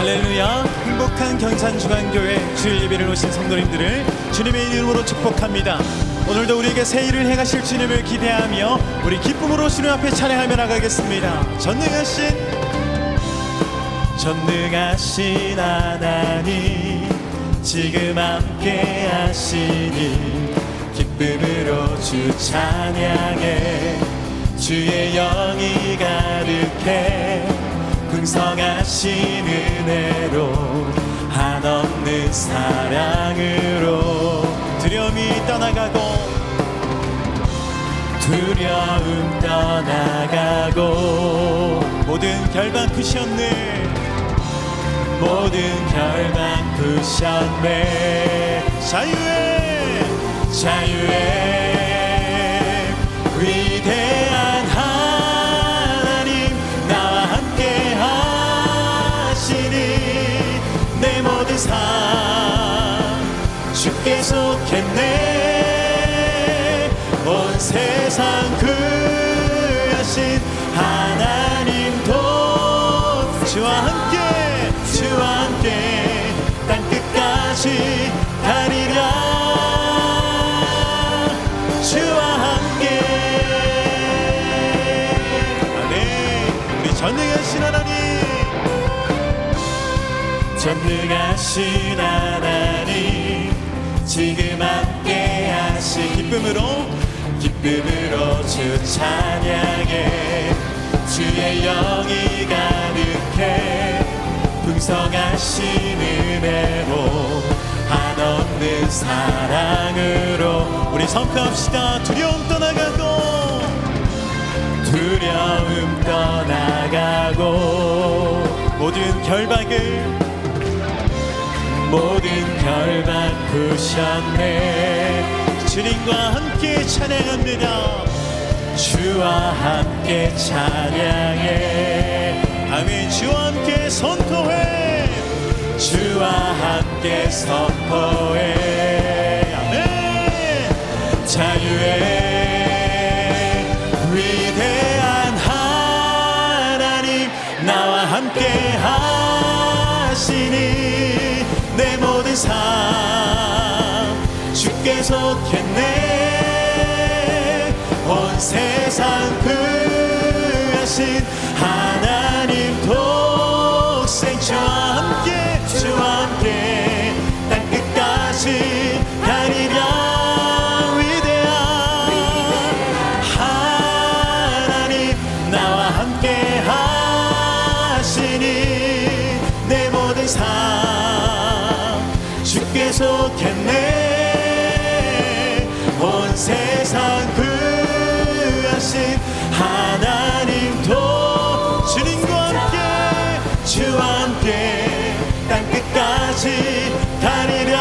할렐루야. 행복한 경산중앙교회 주일 예배를 오신 성도님들을 주님의 이름으로 축복합니다. 오늘도 우리에게 새 일을 행하실 주님을 기대하며 우리 기쁨으로 주님 앞에 찬양하며 나가겠습니다. 전능하신 하나님, 지금 함께 하시니 기쁨으로 주 찬양해. 주의 영이 가득해 풍성하신 은혜로 한없는 사랑으로 두려움이 떠나가고 모든 결박 푸셨네 자유의 위대한 하나님, 나와 함께 하시니 내 모든 삶 주께 속했네. 온 세상 구하신 하나님도 주와 함께 땅끝까지 가리라. 주와 함께. 아멘. 우리 전능하신 하나님, 지금 함께 하신 기쁨으로 주 찬양해. 주의 영이 가득해 풍성하신 은혜로 한없는 사랑으로 우리 선포합시다. 두려움 떠나가고 모든 결박 푸셨네. 주님과 함께 찬양합니다. 주와 함께 찬양해. 아멘. 주와 함께 선포해. 아멘. 자유의 위대한 하나님, 나와 함께 하시니 내 모든 삶 주께 속했네. 온 세상 구하신 하나님 독생 주와 함께 땅끝까지 가리라. 위대한 하나님, 나와 함께 하시니 내 모든 삶 주께 속했네. 온 세상 구하신 하나님도 주와 함께 땅끝까지 가리라.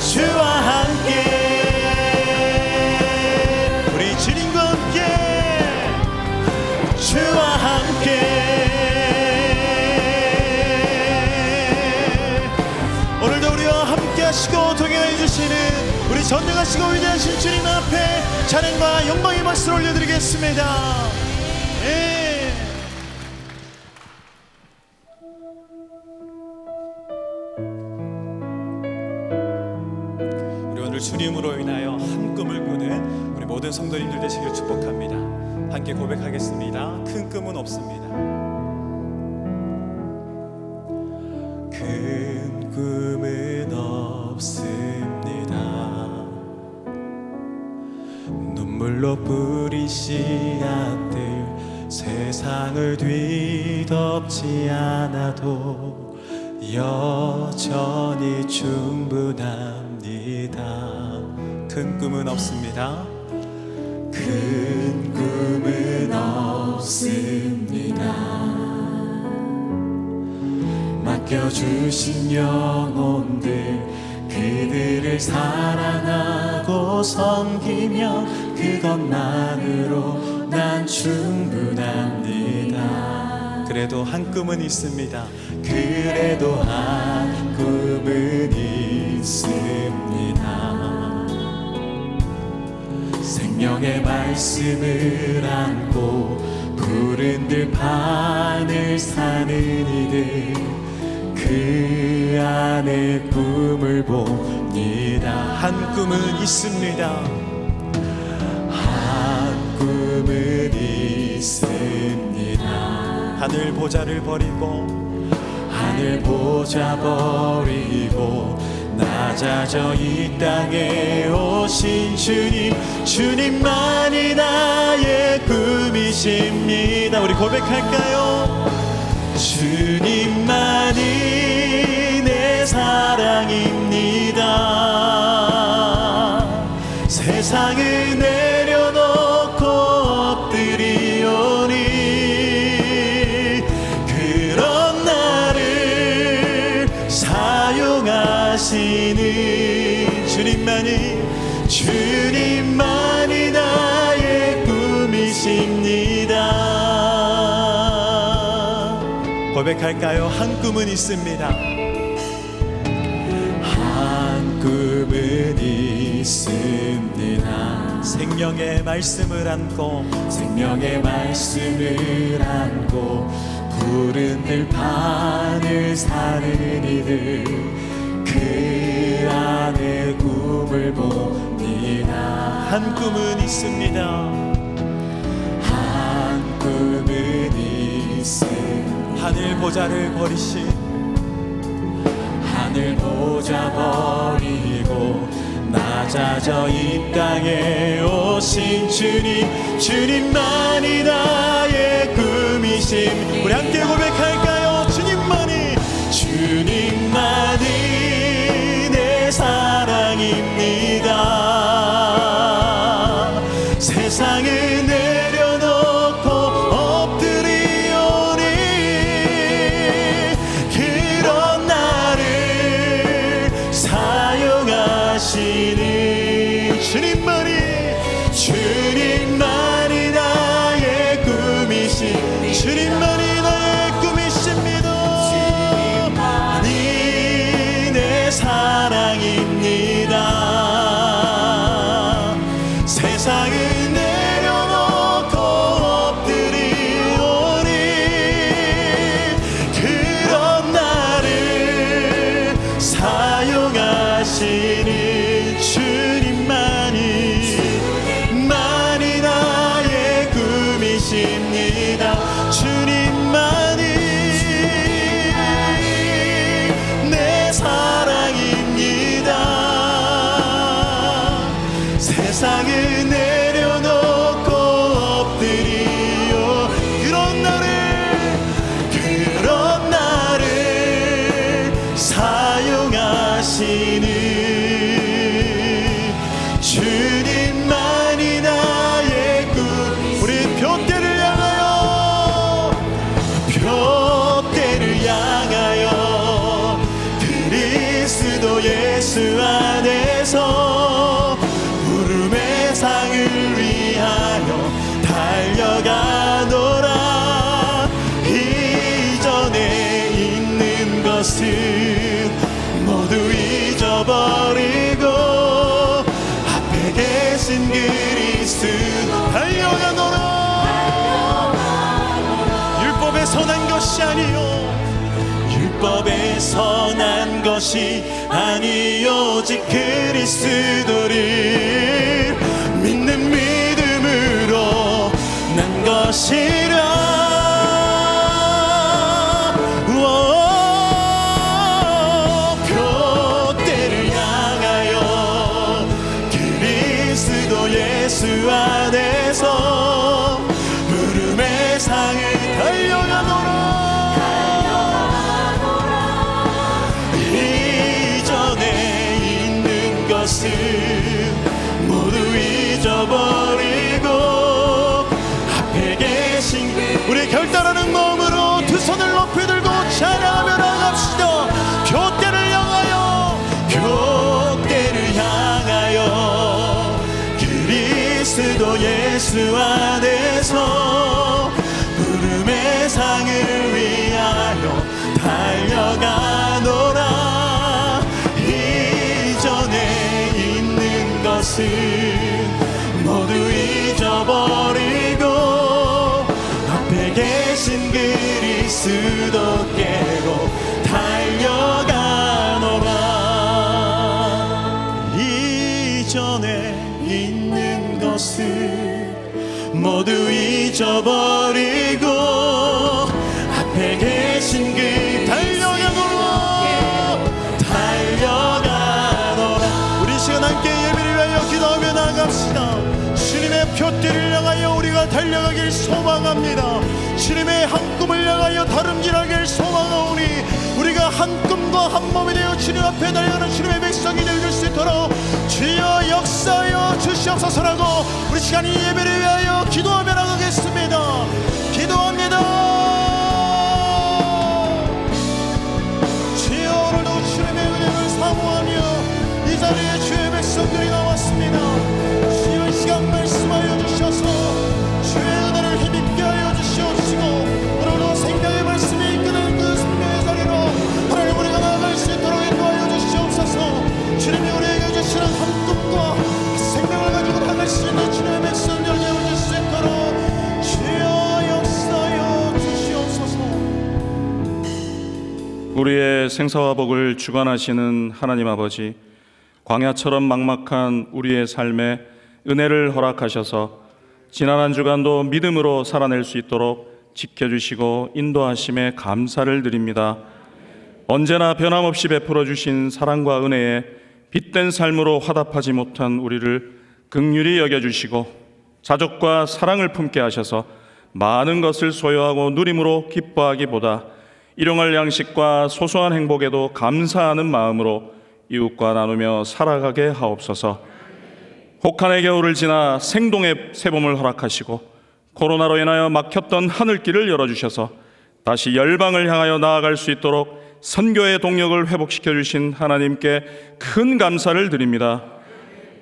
주와 함께. 우리 주님과 함께. 주와 함께. 오늘도 우리와 함께 하시고 동행해 주시는 우리 전능하시고 위대하신 주님 앞에 찬양과 영광의 박수를 올려드리겠습니다. 우리 오늘 주님으로 인하여 한 꿈을 꾸는 우리 모든 성도님들 되시길 축복합니다. 함께 고백하겠습니다. 큰 꿈은 없습니다. 큰 꿈은 없습니다. 눈물로 뿌린 씨앗들 세상을 뒤덮지 않아도 여전히 충분합니다. 큰 꿈은 없습니다. 큰 꿈은 없습니다. 맡겨주신 영혼들, 그들을 사랑하고 섬기며 그것만으로 난 충분합니다. 그래도 한 꿈은 있습니다. 그래도 한 꿈은 있습니다. 생명의 말씀을 안고 푸른 들판을 사는 이들 그 안에 꿈을 봅니다. 한 꿈은 있습니다. 한 꿈은 있습니다. 하늘 보좌를 버리고 하늘 보좌 버리고 낮아져 이 땅에 오신 주님, 주님만이 나의 꿈이십니다. 우리 고백할까요? 주님만이 내 사랑입니다. 세상을 내려놓고 엎드리오니 그런 나를 사용하시는 주님만이 나의 꿈이십니다. 고백할까요? 한 꿈은 있습니다. 한 꿈은 있습니다. 생명의 말씀을 안고 푸른 들판을 사는 이들 그 안에 꿈을 봅니다. 한 꿈은 있습니다. 한 꿈은 있습니다. 하늘 보좌를 버리신 하늘 보좌 버리고 낮아져 이 땅에 오신 주님만이 나의 꿈이심. 우리 함께 고백할까요? 주님만이 내 사랑입니다. 세상을 내려놓고 엎드리오니 그런 나를 사용하시는 주님만이 나의 꿈이신 주님만이 나의 꿈이십니다. 주님만이 내 사랑입니다. 세상을 내려놓고 엎드리오니 그런 나를 사용하시는 주님만이 나의 꿈이십니다. 주님만이 내 사랑입니다. 세상을 내려놓고 엎드리오 그런 나를 사용하시는 주님만이 나의 꿈. 우리 둯대를 향하여 그리스도 예수 안에서 부름의 상을 위하여 달려가노라. 이전에 있는 것은 모두 잊어버리고 앞에 계신 그리스도 달려가노라. 율법에 선한 것이 아니요 율법에 선한 것이 아니 오직 그리스도를 믿는 믿음으로 난 것이라. 둯대를 향하여 그리스도 예수 안에서 부름의 상을 달려가노라. 이전에 있는 것은 모두 잊어버리고 앞에 계신 우리 결단하는 마음으로 두 손을 높이 들고 찬양하며 나갑시다. 둯대를 향하여 그리스도 예수 안에서 부름의 상을 위하여 달려가노라. 이전에 있는 것은 모두 잊어버리고 스스로 깨고 달려가노라. 이전에 있는 것을 모두 잊어버리고 앞에 계신 그 달려가노라. 우리 시간 함께 예배를 위하여 기도하며 나갑시다. 주님의 표대를 향하여 우리가 달려가길 소망합니다. 주님의 한 꿈을 향하여 다름질하길 소망하오니 우리가 한 꿈과 한 몸이 되어 주님 앞에 달려가는 주님의 백성이 될 수 있도록 주여 역사하여 주시옵소서라고 우리 시간이 예배를 위하여 기도하며 나가겠습니다. 기도합니다. 주여 오늘도 주님의 은혜를 사모하며 이 자리에 주의 백성들이 나왔습니다. 주여 이 시간 말씀하여 주셔서 주의 은혜를 힘있게 하여 주시옵시고 오늘도 생명의 말씀이 이끄는 그 생명의 자리로 하나님 우리가 나아갈 수 있도록 인도하여 주시옵소서. 주님이 우리에게 주시는 한 꿈과 생명을 가지고 나갈 수 있는 주님의 백성들 되어줄 수 있도록 주여 역사하여 주시옵소서. 우리의 생사와 복을 주관하시는 하나님 아버지, 광야처럼 막막한 우리의 삶에 은혜를 허락하셔서 지난 한 주간도 믿음으로 살아낼 수 있도록 지켜주시고 인도하심에 감사를 드립니다. 언제나 변함없이 베풀어 주신 사랑과 은혜에 빛된 삶으로 화답하지 못한 우리를 긍휼히 여겨주시고 자족과 사랑을 품게 하셔서 많은 것을 소유하고 누림으로 기뻐하기보다 일용할 양식과 소소한 행복에도 감사하는 마음으로 이웃과 나누며 살아가게 하옵소서. 혹한의 겨울을 지나 생동의 새봄을 허락하시고 코로나로 인하여 막혔던 하늘길을 열어주셔서 다시 열방을 향하여 나아갈 수 있도록 선교의 동력을 회복시켜 주신 하나님께 큰 감사를 드립니다.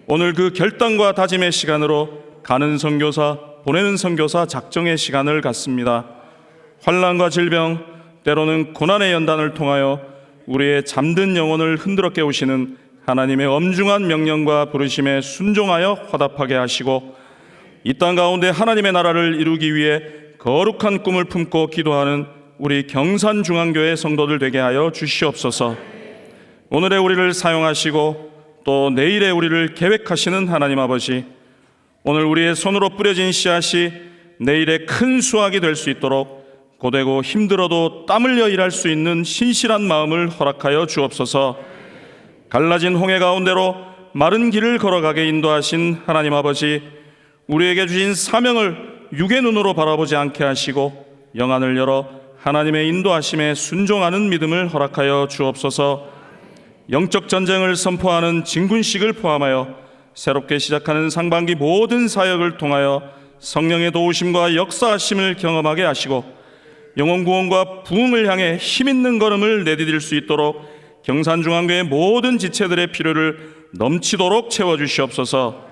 오늘 그 결단과 다짐의 시간으로 가는 선교사, 보내는 선교사 작정의 시간을 갖습니다. 환난과 질병, 때로는 고난의 연단을 통하여 우리의 잠든 영혼을 흔들어 깨우시는 하나님의 엄중한 명령과 부르심에 순종하여 화답하게 하시고 이 땅 가운데 하나님의 나라를 이루기 위해 거룩한 꿈을 품고 기도하는 우리 경산중앙교회 성도들 되게 하여 주시옵소서. 오늘의 우리를 사용하시고 또 내일의 우리를 계획하시는 하나님 아버지, 오늘 우리의 손으로 뿌려진 씨앗이 내일의 큰 수확이 될 수 있도록 고되고 힘들어도 땀 흘려 일할 수 있는 신실한 마음을 허락하여 주옵소서. 갈라진 홍해 가운데로 마른 길을 걸어가게 인도하신 하나님 아버지, 우리에게 주신 사명을 육의 눈으로 바라보지 않게 하시고 영안을 열어 하나님의 인도하심에 순종하는 믿음을 허락하여 주옵소서. 영적 전쟁을 선포하는 진군식을 포함하여 새롭게 시작하는 상반기 모든 사역을 통하여 성령의 도우심과 역사하심을 경험하게 하시고 영혼 구원과 부흥을 향해 힘있는 걸음을 내디딜 수 있도록 경산중앙교회 모든 지체들의 필요를 넘치도록 채워주시옵소서.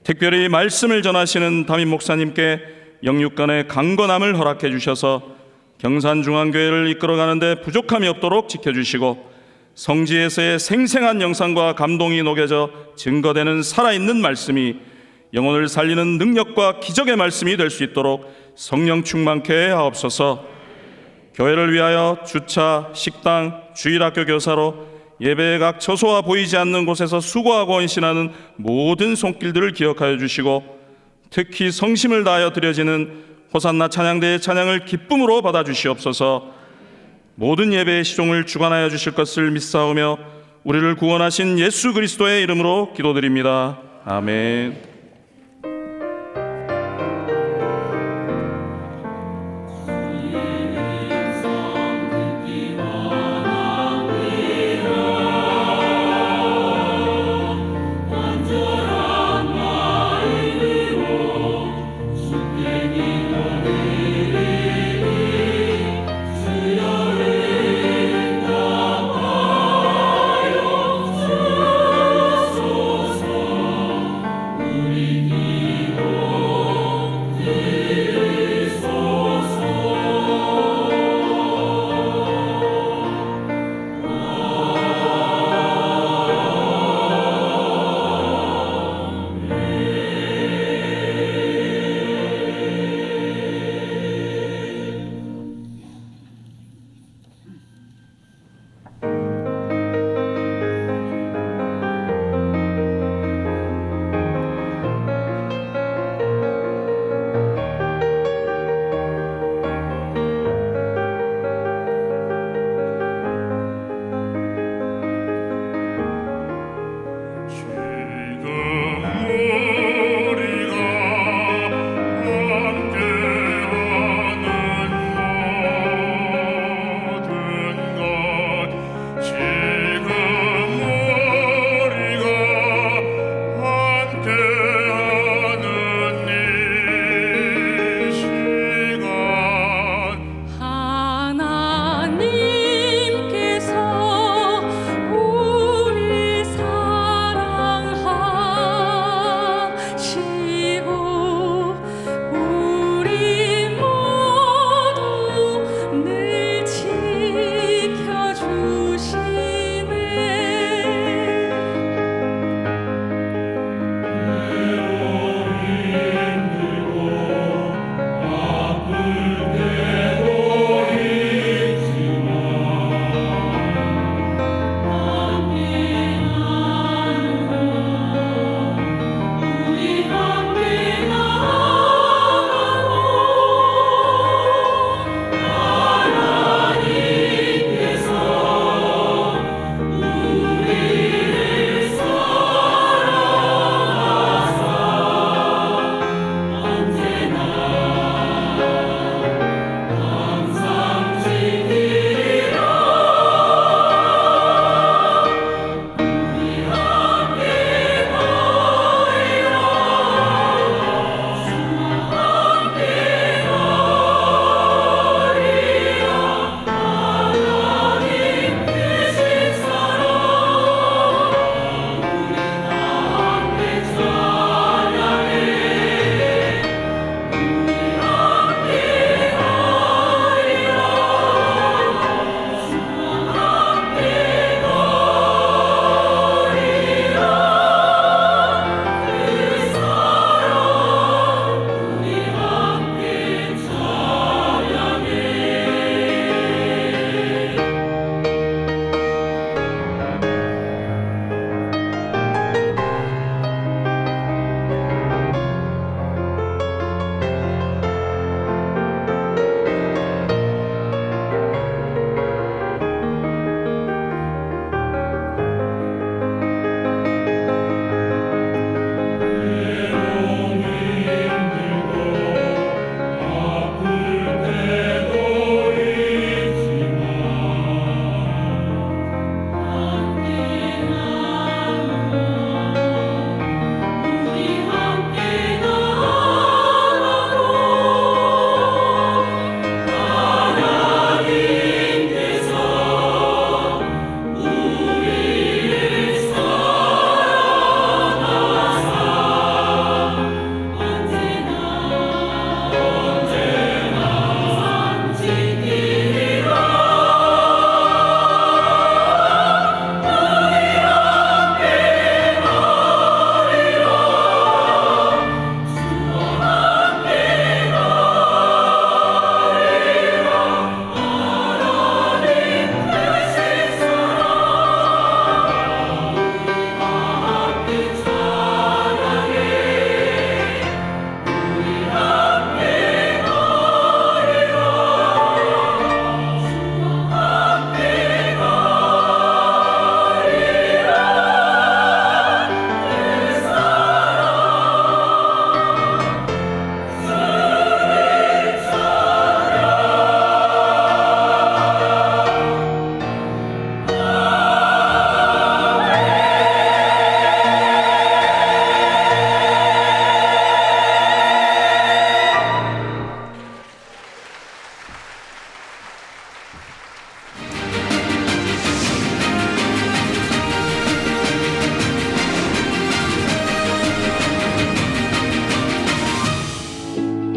특별히 말씀을 전하시는 담임 목사님께 영육간의 강건함을 허락해 주셔서 경산중앙교회를 이끌어가는데 부족함이 없도록 지켜주시고 성지에서의 생생한 영상과 감동이 녹여져 증거되는 살아있는 말씀이 영혼을 살리는 능력과 기적의 말씀이 될 수 있도록 성령 충만케 하옵소서. 교회를 위하여 주차, 식당, 주일학교 교사로 예배의 각 처소와 보이지 않는 곳에서 수고하고 헌신하는 모든 손길들을 기억하여 주시고 특히 성심을 다하여 드려지는 호산나 찬양대의 찬양을 기쁨으로 받아주시옵소서. 모든 예배의 시종을 주관하여 주실 것을 믿사오며 우리를 구원하신 예수 그리스도의 이름으로 기도드립니다. 아멘.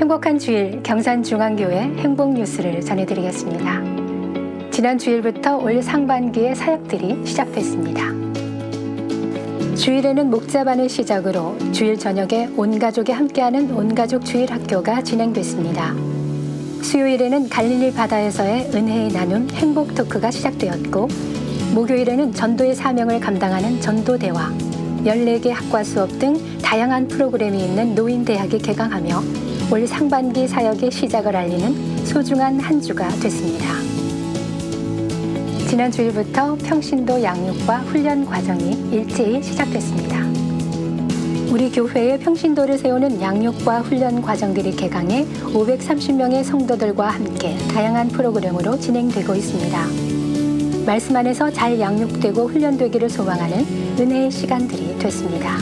행복한 주일 경산중앙교회 행복뉴스를 전해드리겠습니다. 지난 주일부터 올 상반기의 사역들이 시작됐습니다. 주일에는 목자반을 시작으로 주일 저녁에 온 가족이 함께하는 온가족 주일학교가 진행됐습니다. 수요일에는 갈릴리 바다에서의 은혜의 나눔 행복 토크가 시작되었고, 목요일에는 전도의 사명을 감당하는 전도대화, 14개 학과 수업 등 다양한 프로그램이 있는 노인대학이 개강하며 올 상반기 사역의 시작을 알리는 소중한 한 주가 됐습니다. 지난 주일부터 평신도 양육과 훈련 과정이 일제히 시작됐습니다. 우리 교회의 평신도를 세우는 양육과 훈련 과정들이 개강해 530명의 성도들과 함께 다양한 프로그램으로 진행되고 있습니다. 말씀 안에서 잘 양육되고 훈련되기를 소망하는 은혜의 시간들이 됐습니다.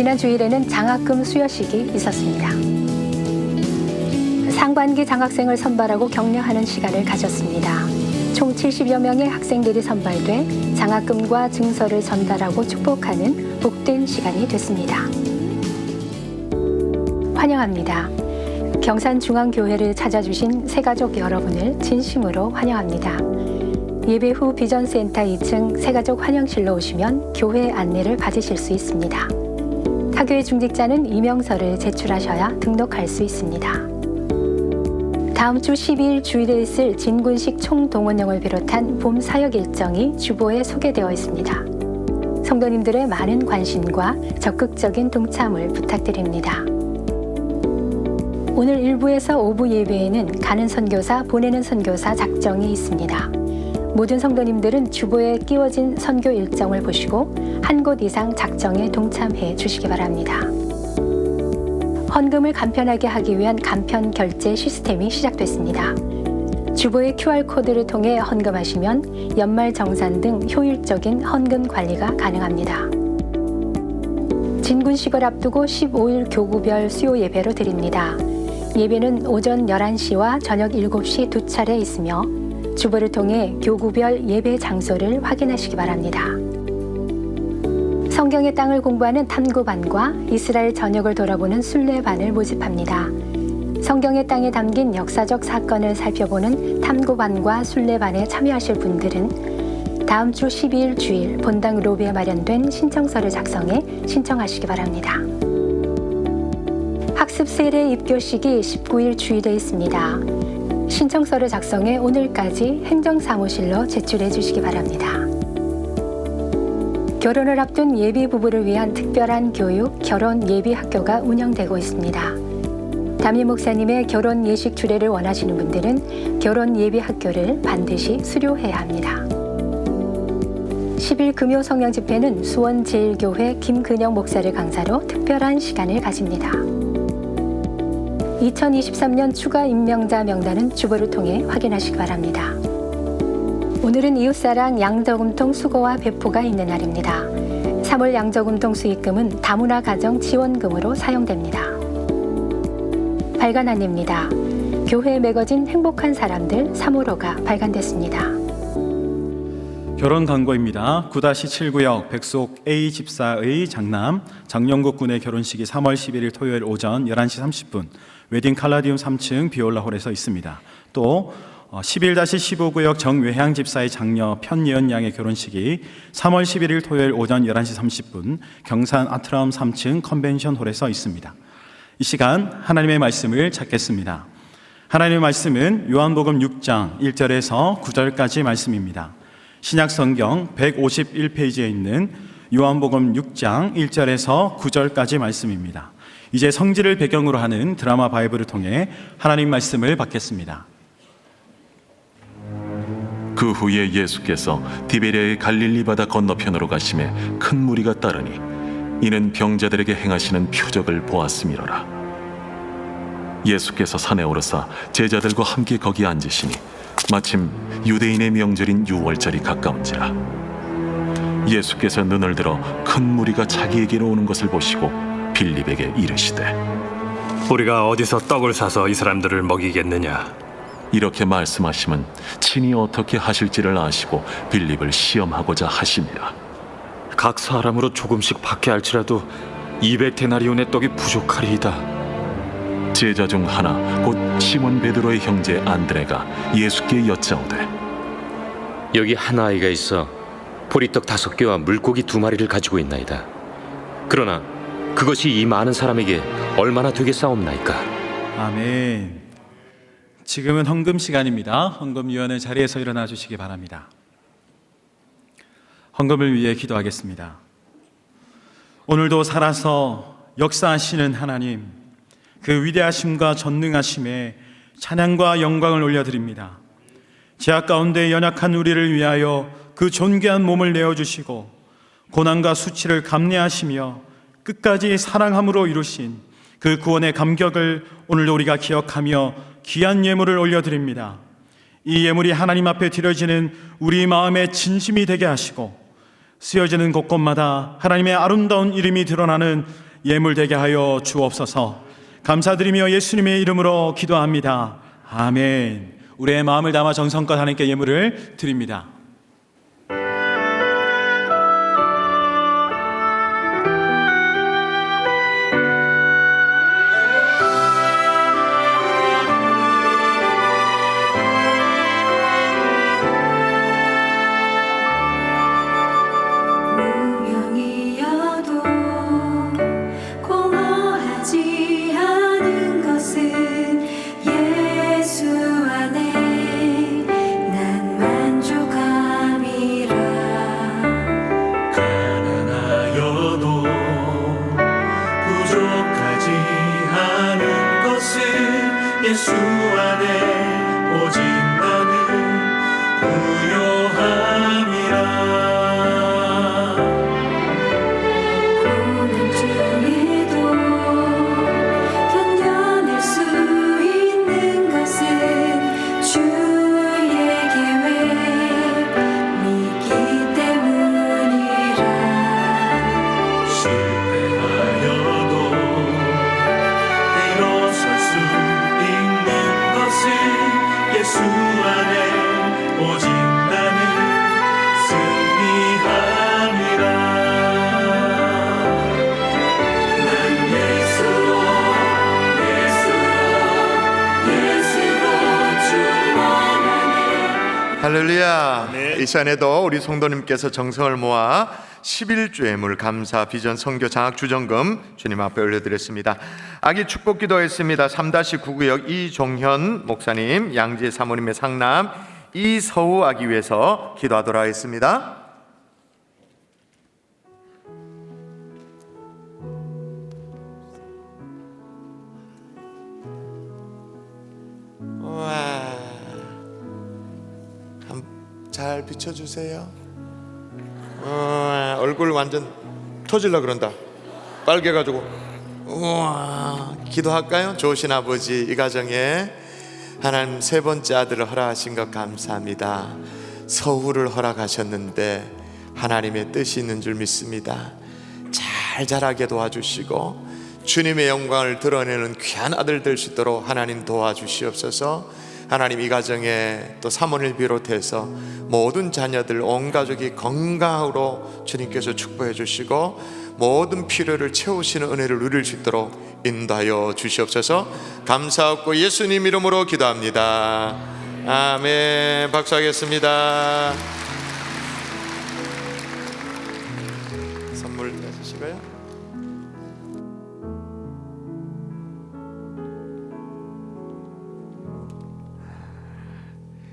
지난 주일에는 장학금 수여식이 있었습니다. 상반기 장학생을 선발하고 격려하는 시간을 가졌습니다. 총 70여 명의 학생들이 선발돼 장학금과 증서를 전달하고 축복하는 복된 시간이 됐습니다. 환영합니다. 경산중앙교회를 찾아주신 새가족 여러분을 진심으로 환영합니다. 예배 후 비전센터 2층 새가족 환영실로 오시면 교회 안내를 받으실 수 있습니다. 타교의 중직자는 이명서를 제출하셔야 등록할 수 있습니다. 다음 주 12일 주일에 있을 진군식 총동원령을 비롯한 봄 사역 일정이 주보에 소개되어 있습니다. 성도님들의 많은 관심과 적극적인 동참을 부탁드립니다. 오늘 1부에서 5부 예배에는 가는 선교사, 보내는 선교사 작정이 있습니다. 모든 성도님들은 주보에 끼워진 선교 일정을 보시고 한 곳 이상 작정에 동참해 주시기 바랍니다. 헌금을 간편하게 하기 위한 간편 결제 시스템이 시작됐습니다. 주보의 QR코드를 통해 헌금하시면 연말 정산 등 효율적인 헌금 관리가 가능합니다. 진군식을 앞두고 15일 교구별 수요 예배로 드립니다. 예배는 오전 11시와 저녁 7시 두 차례 있으며 주보를 통해 교구별 예배 장소를 확인하시기 바랍니다. 성경의 땅을 공부하는 탐구반과 이스라엘 전역을 돌아보는 순례반을 모집합니다. 성경의 땅에 담긴 역사적 사건을 살펴보는 탐구반과 순례반에 참여하실 분들은 다음 주 12일 주일 본당 로비에 마련된 신청서를 작성해 신청하시기 바랍니다. 학습 세례 입교식이 19일 주일에 있습니다. 신청서를 작성해 오늘까지 행정사무실로 제출해 주시기 바랍니다. 결혼을 앞둔 예비 부부를 위한 특별한 교육, 결혼 예비 학교가 운영되고 있습니다. 담임 목사님의 결혼 예식 주례를 원하시는 분들은 결혼 예비 학교를 반드시 수료해야 합니다. 10일 금요 성령 집회는 수원제일교회 김근영 목사를 강사로 특별한 시간을 가집니다. 2023년 추가 임명자 명단은 주보를 통해 확인하시기 바랍니다. 오늘은 이웃사랑 양저금통 수거와 배포가 있는 날입니다. 3월 양저금통 수익금은 다문화 가정 지원금으로 사용됩니다. 발간 안내입니다. 교회 매거진 행복한 사람들 3호로가 발간됐습니다. 결혼 광고입니다. 9-7구역 백속 A 집사의 장남 장영국 군의 결혼식이 3월 11일 토요일 오전 11시 30분 웨딩 칼라디움 3층 비올라홀에서 있습니다. 또 11-15구역 정외향 집사의 장녀 편예은 양의 결혼식이 3월 11일 토요일 오전 11시 30분 경산 아트라움 3층 컨벤션홀에서 있습니다. 이 시간 하나님의 말씀을 찾겠습니다. 하나님의 말씀은 요한복음 6장 1절에서 9절까지 말씀입니다. 신약성경 151페이지에 있는 요한복음 6장 1절에서 9절까지 말씀입니다. 이제 성지를 배경으로 하는 드라마 바이블을 통해 하나님 말씀을 받겠습니다. 그 후에 예수께서 디베랴의 갈릴리 바다 건너편으로 가심에 큰 무리가 따르니 이는 병자들에게 행하시는 표적을 보았음이로라. 예수께서 산에 오르사 제자들과 함께 거기 앉으시니 마침 유대인의 명절인 유월절이 가까운지라. 예수께서 눈을 들어 큰 무리가 자기에게로 오는 것을 보시고 빌립에게 이르시되 우리가 어디서 떡을 사서 이 사람들을 먹이겠느냐? 이렇게 말씀하시면 친히 어떻게 하실지를 아시고 빌립을 시험하고자 하심이라. 각 사람으로 조금씩 받게 할지라도 200데나리온의 떡이 부족하리이다. 제자 중 하나 곧 시몬 베드로의 형제 안드레가 예수께 여짜오되 여기 한 아이가 있어 보리떡 5개와 물고기 2마리를 가지고 있나이다. 그러나 그것이 이 많은 사람에게 얼마나 되겠사옵나이까? 아멘. 지금은 헌금 시간입니다. 헌금위원회 자리에서 일어나 주시기 바랍니다. 헌금을 위해 기도하겠습니다. 오늘도 살아서 역사하시는 하나님, 그 위대하심과 전능하심에 찬양과 영광을 올려드립니다. 죄악 가운데 연약한 우리를 위하여 그 존귀한 몸을 내어주시고 고난과 수치를 감내하시며 끝까지 사랑함으로 이루신 그 구원의 감격을 오늘도 우리가 기억하며 귀한 예물을 올려드립니다. 이 예물이 하나님 앞에 드려지는 우리 마음의 진심이 되게 하시고 쓰여지는 곳곳마다 하나님의 아름다운 이름이 드러나는 예물 되게 하여 주옵소서. 감사드리며 예수님의 이름으로 기도합니다. 아멘. 우리의 마음을 담아 정성껏 하나님께 예물을 드립니다. 무명이어도 공허하지 않은 것은 예수 안에 난 만족함이라. 가난하여도 부족하지 않은 것은 예수 안에 오직 나는 부요함이라. 고난 중에도 견뎌낼 수 있는 것은 주의 계획 믿기 때문이라. 실패하여도 일어설 수 있는 것은 예수 안에 오직 나는 승리함이라. 난 예수로 충만하네. 할렐루야. 이 시간에도 우리 성도님께서 정성을 모아 11주의 감사 비전 선교 장학 주정금 주님 앞에 올려드렸습니다. 아기 축복 기도했습니다. 3-9구역 이종현 목사님, 양지 사모님의 상남 이서우 아기 위해서 기도하도록 하겠습니다. 와, 잘 비춰주세요. 얼굴 완전 터질라 그런다. 빨개가지고. 우와, 기도할까요? 좋으신 아버지, 이 가정에 하나님 3번째 아들을 허락하신 것 감사합니다. 서후를 허락하셨는데 하나님의 뜻이 있는 줄 믿습니다. 잘 자라게 도와주시고 주님의 영광을 드러내는 귀한 아들 될 수 있도록 하나님 도와주시옵소서. 하나님, 이 가정에 또 사모님을 비롯해서 모든 자녀들 온 가족이 건강으로 주님께서 축복해 주시고 모든 필요를 채우시는 은혜를 누릴 수 있도록 인도하여 주시옵소서. 감사하고 예수님 이름으로 기도합니다. 아멘. 박수하겠습니다. 선물 해주시고요.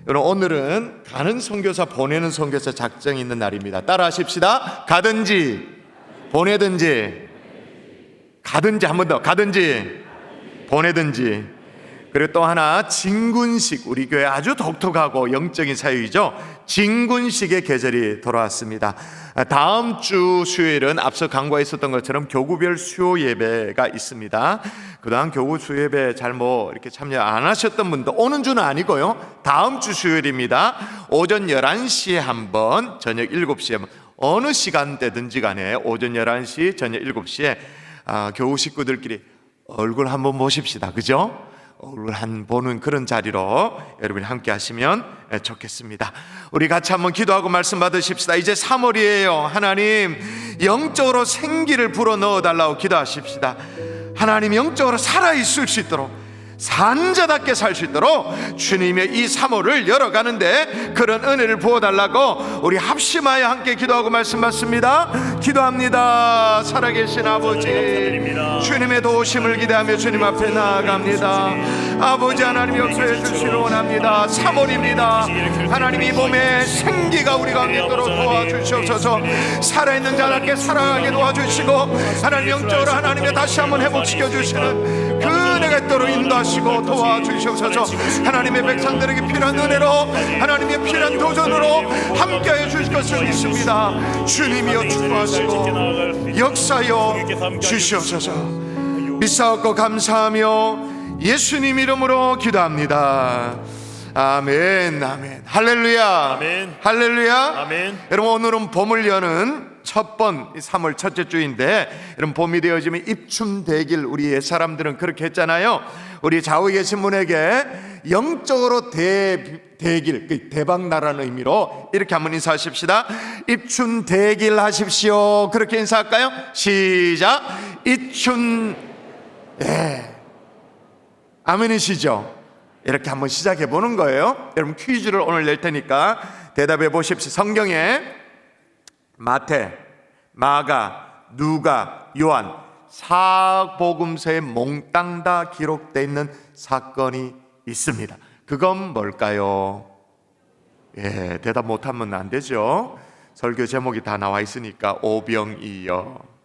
여러분, 오늘은 가는 선교사 보내는 선교사 작정이 있는 날입니다. 따라 하십시다. 가든지 보내든지, 가든지, 한 번 더, 가든지 보내든지. 그리고 또 하나, 진군식. 우리 교회 아주 독특하고 영적인 사역이죠. 진군식의 계절이 돌아왔습니다. 다음 주 수요일은 앞서 강과했었던 것처럼 교구별 수요 예배가 있습니다. 그동안 교구 수요 예배 잘 이렇게 참여 안 하셨던 분도 오는 주는 아니고요, 다음 주 수요일입니다. 오전 11시에 한번, 저녁 7시에 한번, 어느 시간대든지 간에 오전 11시, 저녁 7시에 교우 식구들끼리 얼굴 한번 보십시다. 그죠? 얼굴 한 보는 그런 자리로 여러분이 함께 하시면 좋겠습니다. 우리 같이 한번 기도하고 말씀 받으십시다. 이제 3월이에요. 하나님, 영적으로 생기를 불어 넣어 달라고 기도하십시다. 하나님 영적으로 살아있을 수 있도록, 산자답게 살 수 있도록 주님의 이 3월을 열어가는데 그런 은혜를 부어달라고 우리 합심하여 함께 기도하고 말씀 받습니다. 기도합니다. 살아계신 아버지, 주님의 도우심을 기대하며 주님 앞에 나아갑니다. 아버지 하나님 역사해 주시길 원합니다. 3월입니다. 하나님 이 몸에 생기가 우리 가운데 있도록 도와주시옵소서. 살아있는 자답게 살아가게 도와주시고 하나님 영적으로 하나님의 다시 한번 회복시켜 주시는 그 은혜가 있도록 인도하시고 도와주시옵소서. 하나님의 백성들에게 필요한 은혜로, 하나님의 필요한 도전으로 함께하여 주실 것을 믿습니다. 주님이여 축복하시고 역사여 주시옵소서. 믿사옵고 감사하며 예수님 이름으로 기도합니다. 아멘, 아멘, 할렐루야, 아멘. 할렐루야. 아멘. 여러분, 오늘은 봄을 여는 첫 번 3월 첫째 주인데, 여러분 봄이 되어지면 입춘대길, 우리 옛사람들은 그렇게 했잖아요. 우리 좌우에 계신 분에게 영적으로 대길, 대박나라는 의미로 이렇게 한번 인사하십시다. 입춘대길 하십시오. 그렇게 인사할까요? 시작. 입춘, 네, 아멘이시죠? 이렇게 한번 시작해 보는 거예요. 여러분 퀴즈를 오늘 낼 테니까 대답해 보십시오. 성경에 마태, 마가, 누가, 요한 4복음서에 몽땅 다 기록되어 있는 사건이 있습니다. 그건 뭘까요? 예, 대답 못하면 안 되죠. 설교 제목이 다 나와 있으니까 오병이어.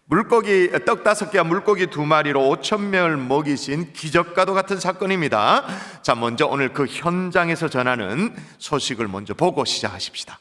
물고기 떡 5개와 물고기 2마리로 5,000명을 먹이신 기적과도 같은 사건입니다. 자, 먼저 오늘 그 현장에서 전하는 소식을 먼저 보고 시작하십시다.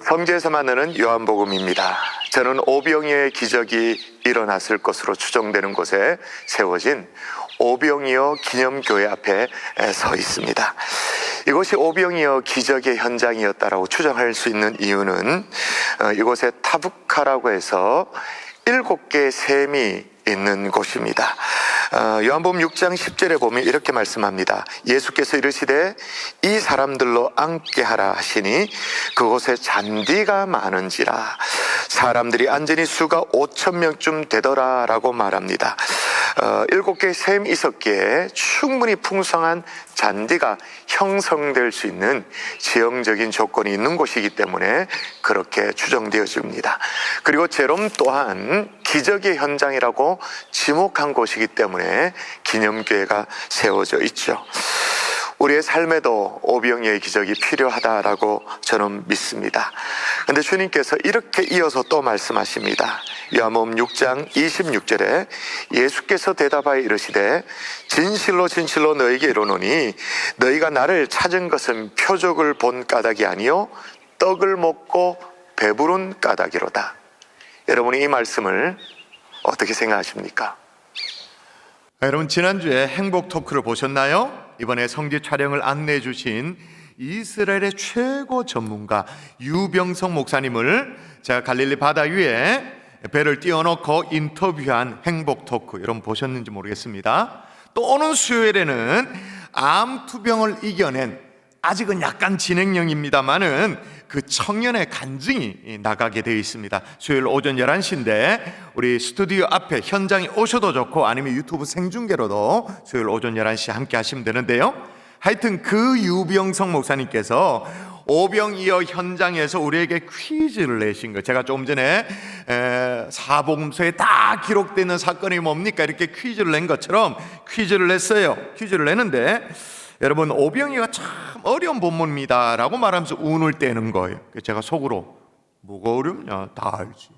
성지에서 만나는 요한복음입니다. 저는 오병이어의 기적이 일어났을 것으로 추정되는 곳에 세워진 오병이어 기념교회 앞에 서 있습니다. 이곳이 오병이어 기적의 현장이었다라고 추정할 수 있는 이유는 이곳에 타북카라고 해서 7개의 샘이 있는 곳입니다. 요한복음 6장 10절에 보면 이렇게 말씀합니다. 예수께서 이르시되 이 사람들로 앉게 하라 하시니 그곳에 잔디가 많은지라 사람들이 앉으니 수가 5,000명쯤 되더라 라고 말합니다. 7개의 샘이 있었기에 충분히 풍성한 잔디가 형성될 수 있는 지형적인 조건이 있는 곳이기 때문에 그렇게 추정되어집니다. 그리고 제롬 또한 기적의 현장이라고 지목한 곳이기 때문에 기념교회가 세워져 있죠. 우리의 삶에도 오병이어의 기적이 필요하다라고 저는 믿습니다. 그런데 주님께서 이렇게 이어서 또 말씀하십니다. 요한복음 6장 26절에 예수께서 대답하여 이르시되 진실로 진실로 너희에게 이르노니 너희가 나를 찾은 것은 표적을 본 까닭이 아니요 떡을 먹고 배부른 까닭이로다. 여러분이 이 말씀을 어떻게 생각하십니까? 여러분 지난주에 행복 토크를 보셨나요? 이번에 성지 촬영을 안내해 주신 이스라엘의 최고 전문가 유병성 목사님을 제가 갈릴리 바다 위에 배를 띄워놓고 인터뷰한 행복 토크, 여러분 보셨는지 모르겠습니다. 또 오는 수요일에는 암투병을 이겨낸, 아직은 약간 진행형입니다만은 그 청년의 간증이 나가게 되어 있습니다. 수요일 오전 11시인데 우리 스튜디오 앞에 현장에 오셔도 좋고 아니면 유튜브 생중계로도 수요일 오전 11시 함께 하시면 되는데요. 하여튼 그 유병성 목사님께서 오병이어 현장에서 우리에게 퀴즈를 내신 거, 제가 조금 전에 사복음서에 다 기록되어 있는 사건이 뭡니까 이렇게 퀴즈를 낸 것처럼 퀴즈를 냈어요. 퀴즈를 내는데 여러분 오병이어가 참 어려운 본문입니다 라고 말하면서 운을 떼는 거예요. 제가 속으로 뭐가 어렵냐, 다 알지.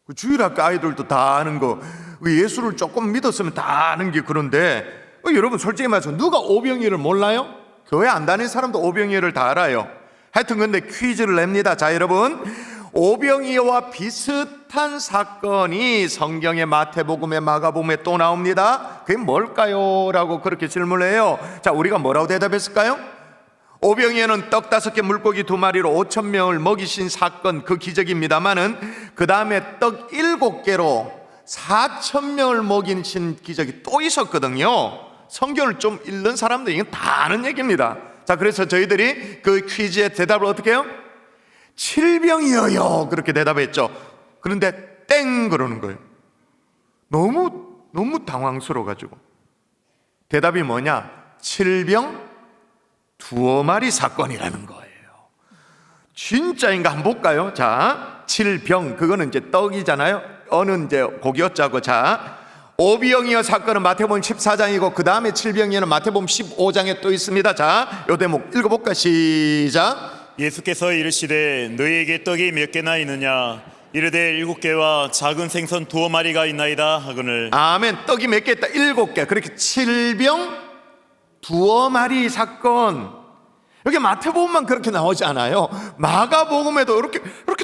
그 주일학교 아이들도 다 아는 거, 예수를 조금 믿었으면 다 아는 게 그런데 여러분 솔직히 말해서 누가 오병이어를 몰라요? 교회 안 다니는 사람도 오병이어를 다 알아요. 하여튼 근데 퀴즈를 냅니다. 자 여러분, 오병이어와 비슷한 사건이 성경의 마태복음에 마가복음에 또 나옵니다. 그게 뭘까요? 라고 그렇게 질문을 해요. 자, 우리가 뭐라고 대답했을까요? 오병이어는 떡 5개 물고기 2마리로 5,000명을 먹이신 사건, 그 기적입니다만은 그 다음에 떡 7개로 4,000명을 먹이신 기적이 또 있었거든요. 성경을 좀 읽는 사람들 이건 다 아는 얘기입니다. 자, 그래서 저희들이 그 퀴즈의 대답을 어떻게 해요? 7병이어요 그렇게 대답했죠. 그런데 땡 그러는 거예요. 너무 당황스러워가지고 대답이 뭐냐? 7병 2마리 사건이라는 거예요. 진짜인가 한번 볼까요? 자, 7병 그거는 이제 떡이잖아요. 어는 이제 고기였자고. 자, 오병이어 사건은 마태복음 14장이고 그 다음에 7병이어는 마태복음 15장에 또 있습니다. 자, 요 대목 읽어볼까? 시작. 예수께서 이르시되 너희에게 떡이 몇 개나 있느냐 이르되 7개와 작은 생선 2마리가 있나이다 하거늘. 아멘. 떡이 몇 개 있다? 7개. 그렇게 7병 2마리 사건. 여기 마태복음만 그렇게 나오지 않아요. 마가복음에도 이렇게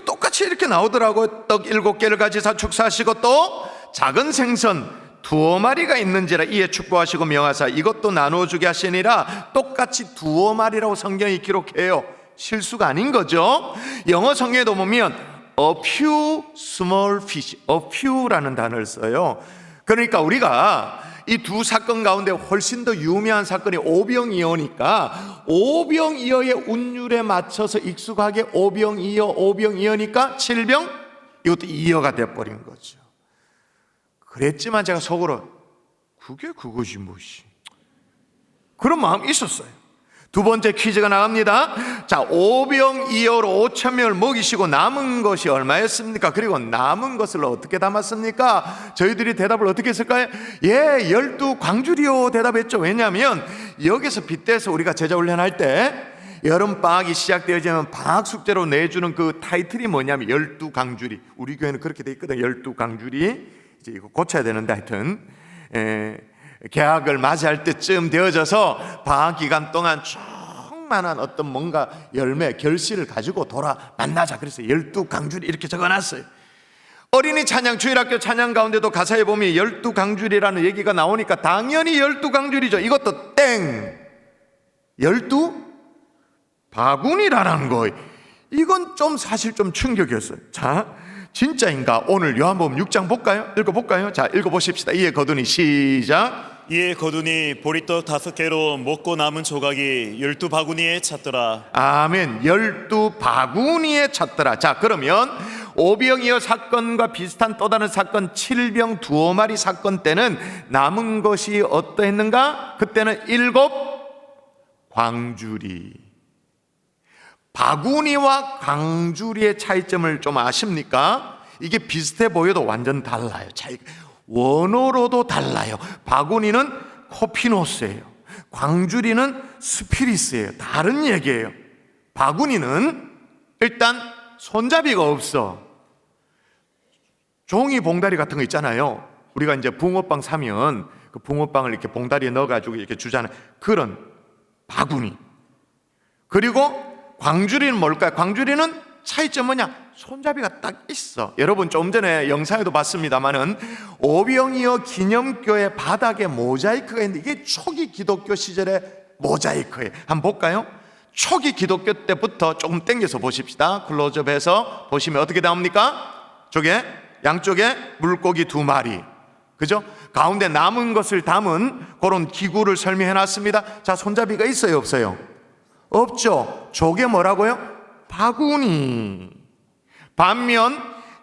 똑같이 이렇게 나오더라고요. 떡 7개를 가지사 축사하시고 또 작은 생선 2마리가 있는지라 이에 축복하시고 명하사 이것도 나누어주게 하시니라. 똑같이 2마리라고 성경이 기록해요. 실수가 아닌 거죠. 영어 성경에도 보면 a few small fish, a few라는 단어를 써요. 그러니까 우리가 이 두 사건 가운데 훨씬 더 유명한 사건이 오병이어니까 오병이어의 운율에 맞춰서 익숙하게 오병이어니까 7병 이것도 이어가 돼버린 거죠. 그랬지만 제가 속으로 그게 그것이 무엇이 그런 마음이 있었어요. 두 번째 퀴즈가 나갑니다. 자, 오병이어로 5,000명을 먹이시고 남은 것이 얼마였습니까? 그리고 남은 것을 어떻게 담았습니까? 저희들이 대답을 어떻게 했을까요? 12광주리요 대답했죠. 왜냐하면 여기서 빗대서 우리가 제자훈련할 때 여름방학이 시작되어지면 방학 숙제로 내주는 그 타이틀이 뭐냐면 12강주리. 우리 교회는 그렇게 돼 있거든요. 12강주리. 이제 이거 고쳐야 되는데 하여튼 개학을 맞이할 때쯤 되어져서 방학 기간 동안 충만한 어떤 뭔가 열매, 결실을 가지고 돌아 만나자. 그래서 12강주리 이렇게 적어놨어요. 어린이 찬양, 주일학교 찬양 가운데도 가사에 보면 12강주리라는 얘기가 나오니까 당연히 12강주리죠. 이것도 땡! 12바구니라는 거. 이건 좀 사실 좀 충격이었어요. 자, 진짜인가? 오늘 요한복음 6장 볼까요? 읽어볼까요? 자, 읽어보십시다. 이에 거두니 시작. 이에 거두니 보리떡 5개로 먹고 남은 조각이 12바구니에 찼더라. 아멘. 12바구니에 찼더라. 자, 그러면 오병이어 사건과 비슷한 또 다른 사건 7병 2마리 사건 때는 남은 것이 어떠했는가? 그때는 7광주리. 바구니와 광주리의 차이점을 좀 아십니까? 이게 비슷해 보여도 완전 달라요. 차이가 원어로도 달라요. 바구니는 코피노스예요. 광주리는 스피리스예요. 다른 얘기예요. 바구니는 일단 손잡이가 없어. 종이 봉다리 같은 거 있잖아요. 우리가 이제 붕어빵 사면 그 붕어빵을 이렇게 봉다리에 넣어가지고 이렇게 주잖아요. 그런 바구니. 그리고 광주리는 뭘까요? 광주리는 차이점 뭐냐? 손잡이가 딱 있어. 여러분 좀 전에 영상에도 봤습니다만은 오병이어 기념교회 바닥에 모자이크가 있는데 이게 초기 기독교 시절의 모자이크예요. 한번 볼까요? 초기 기독교 때부터 조금 당겨서 보십시다. 클로즈업해서 보시면 어떻게 나옵니까? 저게 양쪽에 물고기 2마리, 그죠? 가운데 남은 것을 담은 그런 기구를 설명해 놨습니다. 자, 손잡이가 있어요, 없어요? 없죠. 저게 뭐라고요? 바구니. 반면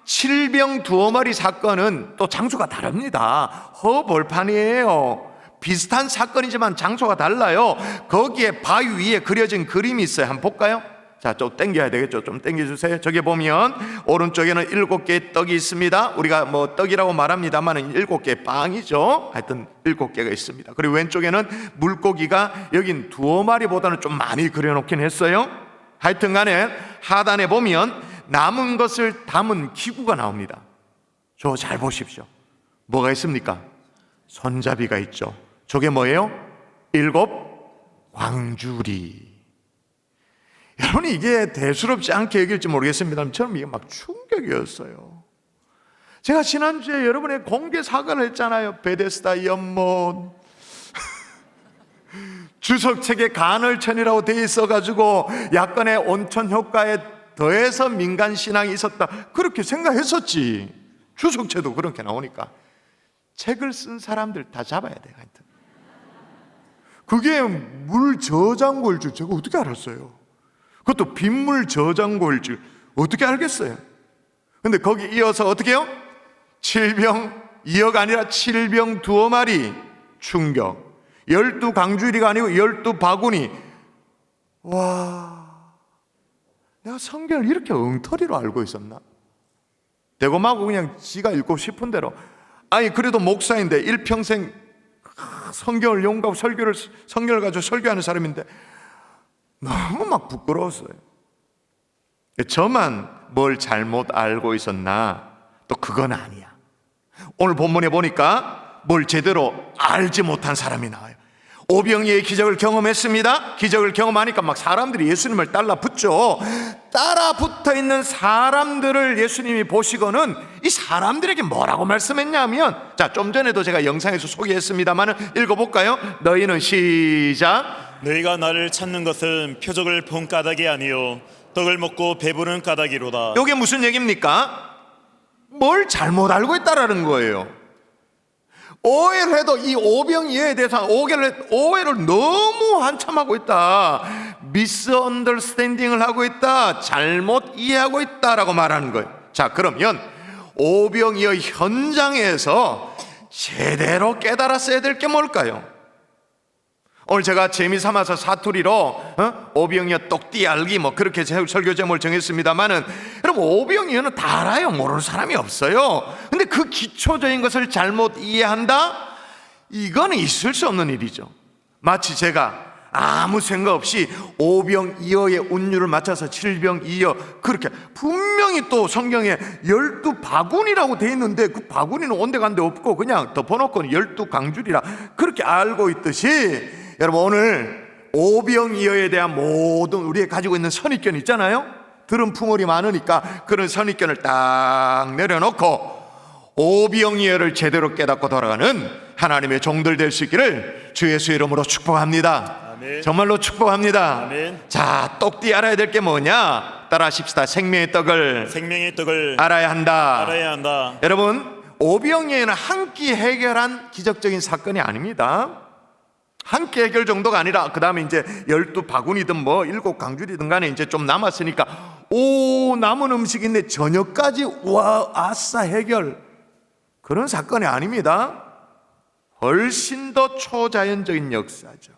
7병 2마리 사건은 또 장소가 다릅니다. 허벌판이에요. 비슷한 사건이지만 장소가 달라요. 거기에 바위 위에 그려진 그림이 있어요. 한번 볼까요? 자, 좀 당겨야 되겠죠. 좀 당겨주세요. 저기 보면 오른쪽에는 7개의 떡이 있습니다. 우리가 뭐 떡이라고 말합니다만 7개의 빵이죠. 하여튼 7개가 있습니다. 그리고 왼쪽에는 물고기가 여긴 2마리보다는 좀 많이 그려놓긴 했어요. 하여튼 간에 하단에 보면 남은 것을 담은 기구가 나옵니다. 저 잘 보십시오. 뭐가 있습니까? 손잡이가 있죠. 저게 뭐예요? 7광주리. 여러분, 이게 대수롭지 않게 여길지 모르겠습니다만 저는 이게 막 충격이었어요. 제가 지난주에 여러분의 공개 사과를 했잖아요. 베데스다 연못 주석책에 간헐천이라고 돼 있어가지고 약간의 온천 효과에 더해서 민간 신앙이 있었다, 그렇게 생각했었지. 주석책도 그렇게 나오니까 책을 쓴 사람들 다 잡아야 돼요. 하여튼 그게 물 저장고일 줄 제가 어떻게 알았어요? 그것도 빗물 저장고일 줄 어떻게 알겠어요? 근데 거기 이어서 어떻게 해요? 2억 아니라 7병 충격. 12강주리가 아니고 12바구니. 와, 내가 성경을 이렇게 엉터리로 알고 있었나? 대고마고 그냥 지가 읽고 싶은 대로. 아니, 그래도 목사인데 일평생 성경을 연구하고 성경을 가지고 설교하는 사람인데 너무 막 부끄러웠어요. 저만 뭘 잘못 알고 있었나? 또 그건 아니야. 오늘 본문에 보니까 뭘 제대로 알지 못한 사람이 나와요. 오병이의 기적을 경험했습니다. 기적을 경험하니까 막 사람들이 예수님을 따라 붙죠. 따라 붙어 있는 사람들을 예수님이 보시고는 이 사람들에게 뭐라고 말씀했냐면, 자, 좀 전에도 제가 영상에서 소개했습니다만 읽어볼까요? 너희는 시작. 너희가 나를 찾는 것은 표적을 본 까닭이 아니요 떡을 먹고 배부른 까닭이로다. 이게 무슨 얘기입니까? 뭘 잘못 알고 있다라는 거예요. 오해를 해도 이 오병이어에 대해서 오해를 너무 한참 하고 있다. 미스언더스탠딩을 하고 있다. 잘못 이해하고 있다라고 말하는 거예요. 자, 그러면 오병이어 현장에서 제대로 깨달았어야 될 게 뭘까요? 오늘 제가 재미삼아서 사투리로 오병이어 똑띠 알기 뭐 그렇게 설교 제목을 정했습니다만은, 여러분, 오병이어는 다 알아요. 모르는 사람이 없어요. 근데 그 기초적인 것을 잘못 이해한다? 이거는 있을 수 없는 일이죠. 마치 제가 아무 생각 없이 오병이어의 운율을 맞춰서 7병이어, 그렇게 분명히 또 성경에 12바구니라고 돼 있는데 그 바구니는 온데간데 없고 그냥 덮어놓고 12강줄이라 그렇게 알고 있듯이, 여러분, 오늘 오병이어에 대한 모든 우리가 가지고 있는 선입견 있잖아요. 들은 풍월이 많으니까 그런 선입견을 딱 내려놓고 오병이어를 제대로 깨닫고 돌아가는 하나님의 종들 될 수 있기를 주 예수의 이름으로 축복합니다. 아멘. 정말로 축복합니다. 아멘. 자, 똑띠 알아야 될 게 뭐냐? 따라 하십시다. 생명의 떡을 알아야 한다. 여러분, 오병이어는 한 끼 해결한 기적적인 사건이 아닙니다. 한 끼 해결 정도가 아니라 그 다음에 이제 12바구니든 뭐 7강줄이든 간에 이제 좀 남았으니까 남은 음식인데 저녁까지 아싸 해결, 그런 사건이 아닙니다. 훨씬 더 초자연적인 역사죠.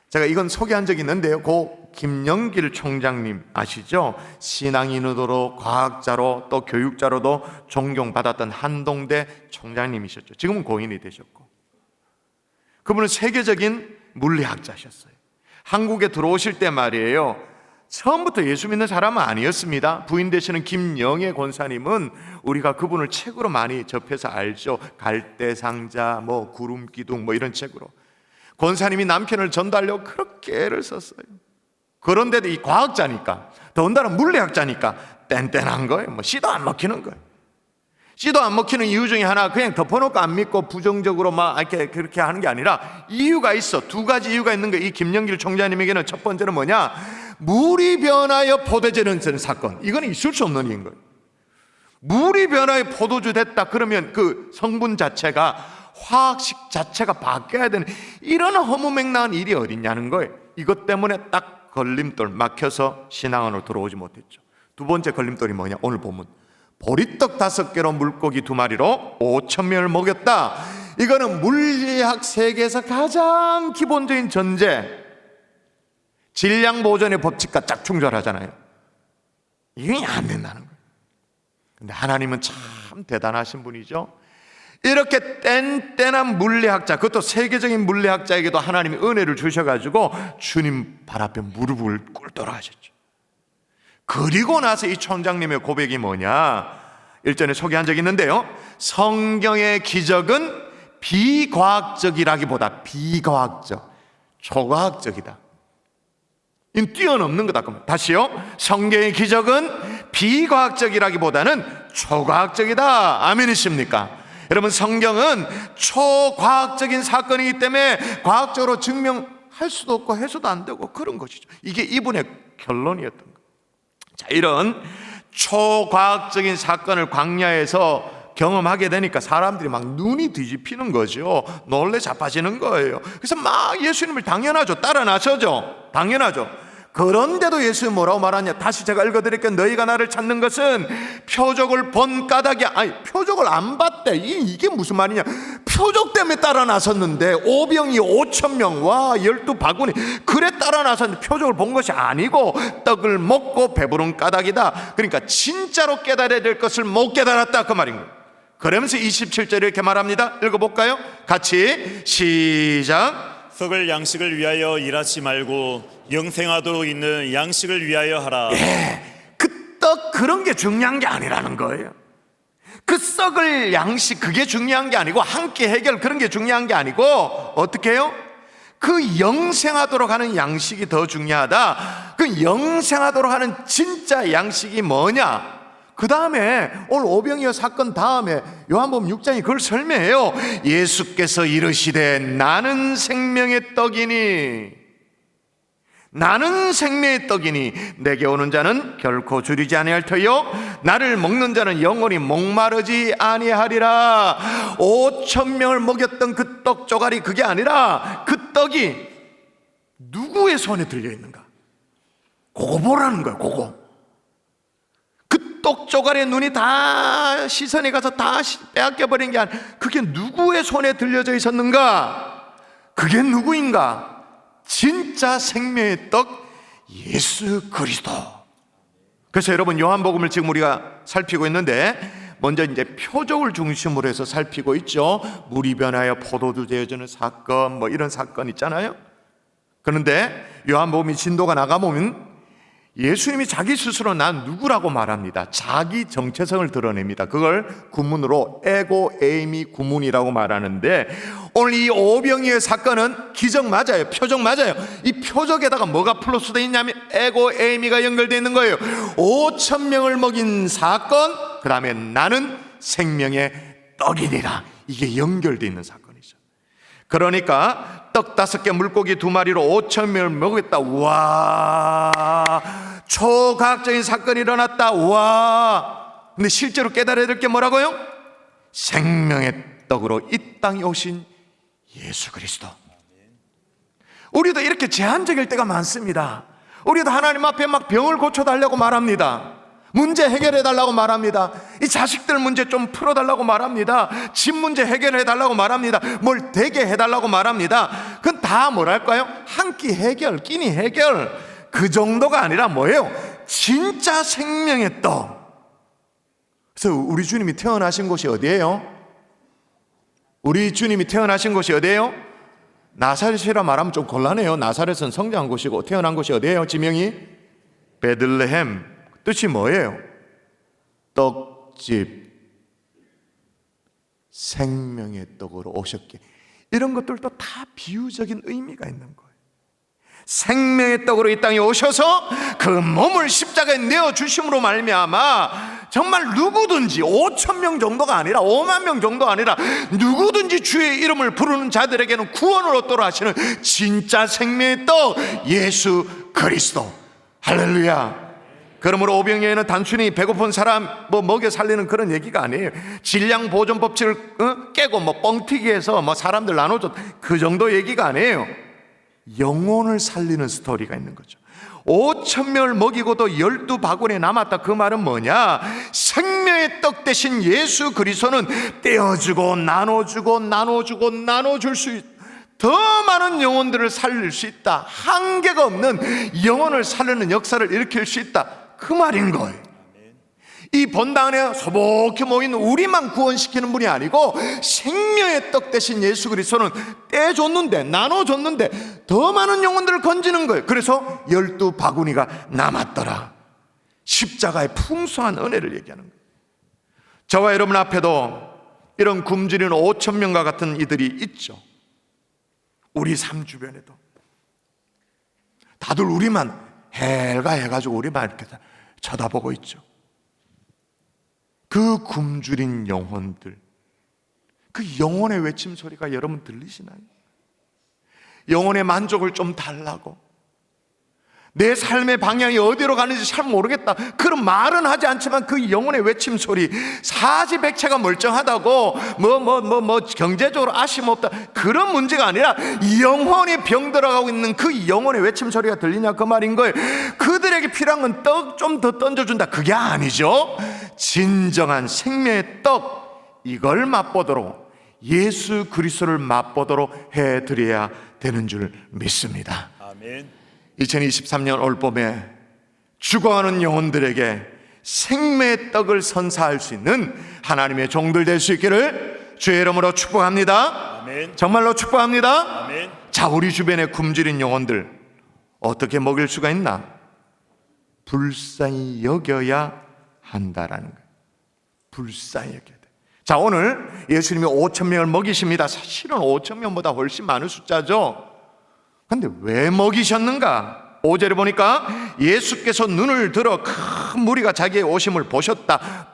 제가 이건 소개한 적이 있는데요. 고 김영길 총장님 아시죠? 신앙인으로, 과학자로, 또 교육자로도 존경받았던 한동대 총장님이셨죠. 지금은 고인이 되셨고, 그분은 세계적인 물리학자셨어요. 한국에 들어오실 때 말이에요, 처음부터 예수 믿는 사람은 아니었습니다. 부인 되시는 김영애 권사님은 우리가 그분을 책으로 많이 접해서 알죠. 갈대상자, 뭐 구름기둥, 뭐 이런 책으로. 권사님이 남편을 전도하려고 그렇게 애를 썼어요. 그런데도 이 과학자니까, 더군다나 물리학자니까 뗀뗀한 거예요. 뭐 씨도 안 먹히는 거예요. 씨도 안 먹히는 이유 중에 하나, 그냥 덮어놓고 안 믿고 부정적으로 막 이렇게 그렇게 하는 게 아니라 이유가 있어. 두 가지 이유가 있는 거예요. 이 김영길 총장님에게는 첫 번째는 뭐냐? 물이 변하여 포도주는 사건. 이건 있을 수 없는 일인 거예요. 물이 변하여 포도주 됐다 그러면 그 성분 자체가, 화학식 자체가 바뀌어야 되는, 이런 허무맹랑한 일이 어딨냐는 거예요. 이것 때문에 딱 걸림돌 막혀서 신앙원으로 들어오지 못했죠. 두 번째 걸림돌이 뭐냐? 오늘 보면 보리떡 5개로 물고기 2마리로 5,000명을 먹였다. 이거는 물리학 세계에서 가장 기본적인 전제, 질량 보존의 법칙과 짝 충돌하잖아요. 이게 안 된다는 거예요. 근데 하나님은 참 대단하신 분이죠. 이렇게 뗀뗀한 물리학자, 그것도 세계적인 물리학자에게도 하나님이 은혜를 주셔가지고 주님 발 앞에 무릎을 꿇도록 하셨죠. 그리고 나서 이 총장님의 고백이 뭐냐? 일전에 소개한 적이 있는데요, 성경의 기적은 비과학적이라기보다 비과학적, 초과학적이다. 이 뛰어넘는 거다. 그러면 다시요. 성경의 기적은 비과학적이라기보다는 초과학적이다. 아멘이십니까? 여러분, 성경은 초과학적인 사건이기 때문에 과학적으로 증명할 수도 없고 해서도 안 되고 그런 것이죠. 이게 이분의 결론이었던 거예요. 자, 이런 초과학적인 사건을 광야에서 경험하게 되니까 사람들이 막 눈이 뒤집히는 거죠. 놀래 자빠지는 거예요. 그래서 막 예수님을 당연하죠. 따라 나서죠. 당연하죠. 그런데도 예수님 뭐라고 말하냐? 다시 제가 읽어드릴게요. 너희가 나를 찾는 것은 표적을 본 까닭이, 아니 표적을 안 봤대. 이게 무슨 말이냐? 표적 때문에 따라 나섰는데 오병이 5,000명, 와 12바구니 그래 따라 나섰는데 표적을 본 것이 아니고 떡을 먹고 배부른 까닭이다. 그러니까 진짜로 깨달아야 될 것을 못 깨달았다, 그 말인 거예요. 그러면서 27절에 이렇게 말합니다. 읽어볼까요? 같이 시작. 썩을 양식을 위하여 일하지 말고 영생하도록 있는 양식을 위하여 하라. 그 떡 그런 게 중요한 게 아니라는 거예요. 그 썩을 양식 그게 중요한 게 아니고 한 끼 해결 그런 게 중요한 게 아니고 어떻게 해요? 그 영생하도록 하는 양식이 더 중요하다. 그 영생하도록 하는 진짜 양식이 뭐냐? 그 다음에 오늘 오병이어 사건 다음에 요한복음 6장이 그걸 설명해요. 예수께서 이르시되 나는 생명의 떡이니, 나는 생명의 떡이니 내게 오는 자는 결코 줄이지 아니할 터요 나를 먹는 자는 영원히 목마르지 아니하리라. 5,000명을 먹였던 그 떡 조각이 그게 아니라 그 떡이 누구의 손에 들려 있는가? 그거 보라는 거야. 그거. 그 떡 조각의 눈이 다 시선이 가서 다 빼앗겨버린 게 아니라 그게 누구의 손에 들려져 있었는가? 그게 누구인가? 진짜 생명의 떡 예수 그리스도. 그래서 여러분 요한복음을 지금 우리가 살피고 있는데 먼저 이제 표적을 중심으로 해서 살피고 있죠. 물이 변하여 포도주 되어지는 사건 뭐 이런 사건 있잖아요. 그런데 요한복음이 진도가 나가보면 예수님이 자기 스스로 난 누구라고 말합니다. 자기 정체성을 드러냅니다. 그걸 구문으로 에고 에이미 구문이라고 말하는데 오늘 이 오병이어의 사건은 기적 맞아요. 표적 맞아요. 이 표적에다가 뭐가 플러스 되어 있냐면 에고 에이미가 연결되어 있는 거예요. 5,000명을 먹인 사건, 그 다음에 나는 생명의 떡이니라. 이게 연결되어 있는 사건이죠. 그러니까 떡 5개 물고기 2마리로 5,000명을 먹였다. 와, 초과학적인 사건이 일어났다. 와. 근데 실제로 깨달아야 될 게 뭐라고요? 생명의 떡으로 이 땅에 오신 예수 그리스도. 우리도 이렇게 제한적일 때가 많습니다. 우리도 하나님 앞에 막 병을 고쳐달라고 말합니다. 문제 해결해달라고 말합니다. 이 자식들 문제 좀 풀어달라고 말합니다. 집 문제 해결해달라고 말합니다. 뭘 되게 해달라고 말합니다. 그건 다 뭐랄까요? 한 끼 해결, 끼니 해결 그 정도가 아니라 뭐예요? 진짜 생명의 떡. 그래서 우리 주님이 태어나신 곳이 어디예요? 우리 주님이 태어나신 곳이 어디예요? 나사렛이라 말하면 좀 곤란해요. 나사렛은 성장한 곳이고 태어난 곳이 어디예요? 지명이 베들레헴. 뜻이 뭐예요? 떡집, 생명의 떡으로 오셨기에. 이런 것들도 다 비유적인 의미가 있는 거예요. 생명의 떡으로 이 땅에 오셔서 그 몸을 십자가에 내어주심으로 말미암아 정말 누구든지 5,000명 정도가 아니라 5만 명 정도 아니라 누구든지 주의 이름을 부르는 자들에게는 구원을 얻도록 하시는 진짜 생명의 떡 예수 그리스도. 할렐루야. 그러므로 오병이어는 단순히 배고픈 사람 뭐 먹여 살리는 그런 얘기가 아니에요. 질량 보존 법칙을 깨고 뭐 뻥튀기해서 뭐 사람들 나눠줘 그 정도 얘기가 아니에요. 영혼을 살리는 스토리가 있는 거죠. 5,000명을 먹이고도 12바구니에 남았다. 그 말은 뭐냐? 생명의 떡 대신 예수 그리스도는 떼어주고 나눠주고 나눠주고 나눠줄 수 있다. 더 많은 영혼들을 살릴 수 있다. 한계가 없는 영혼을 살리는 역사를 일으킬 수 있다. 그 말인 거예요. 이 본당 안에 소복히 모인 우리만 구원시키는 분이 아니고 생명의 떡 대신 예수 그리스도는 떼줬는데 나눠줬는데 더 많은 영혼들을 건지는 거예요. 그래서 12바구니가 남았더라. 십자가의 풍성한 은혜를 얘기하는 거예요. 저와 여러분 앞에도 이런 굶주리는 5,000명과 같은 이들이 있죠. 우리 삶 주변에도 다들 우리만 해가지고 우리만 이렇게 쳐다보고 있죠. 그 굶주린 영혼들, 그 영혼의 외침 소리가 여러분 들리시나요? 영혼의 만족을 좀 달라고, 내 삶의 방향이 어디로 가는지 잘 모르겠다, 그런 말은 하지 않지만 그 영혼의 외침 소리, 사지백체가 멀쩡하다고 뭐 경제적으로 아쉬움 없다, 그런 문제가 아니라 영혼이 병들어가고 있는 그 영혼의 외침 소리가 들리냐 그 말인 거예요. 그들에게 필요한 건 떡 좀 더 던져준다, 그게 아니죠. 진정한 생명의 떡, 이걸 맛보도록, 예수 그리스도를 맛보도록 해드려야 되는 줄 믿습니다. 아멘. 2023년 올봄에 죽어가는 영혼들에게 생명의 떡을 선사할 수 있는 하나님의 종들 될 수 있기를 주의 이름으로 축복합니다. 아멘. 정말로 축복합니다. 아멘. 자, 우리 주변에 굶주린 영혼들 어떻게 먹일 수가 있나? 불쌍히 여겨야 한다라는 거예요. 불쌍히 여겨야 돼. 자, 오늘 예수님이 5,000명을 먹이십니다. 사실은 5,000명보다 훨씬 많은 숫자죠. 근데 왜 먹이셨는가? 5절에 보니까 예수께서 눈을 들어 큰 무리가 자기의 오심을 보셨다.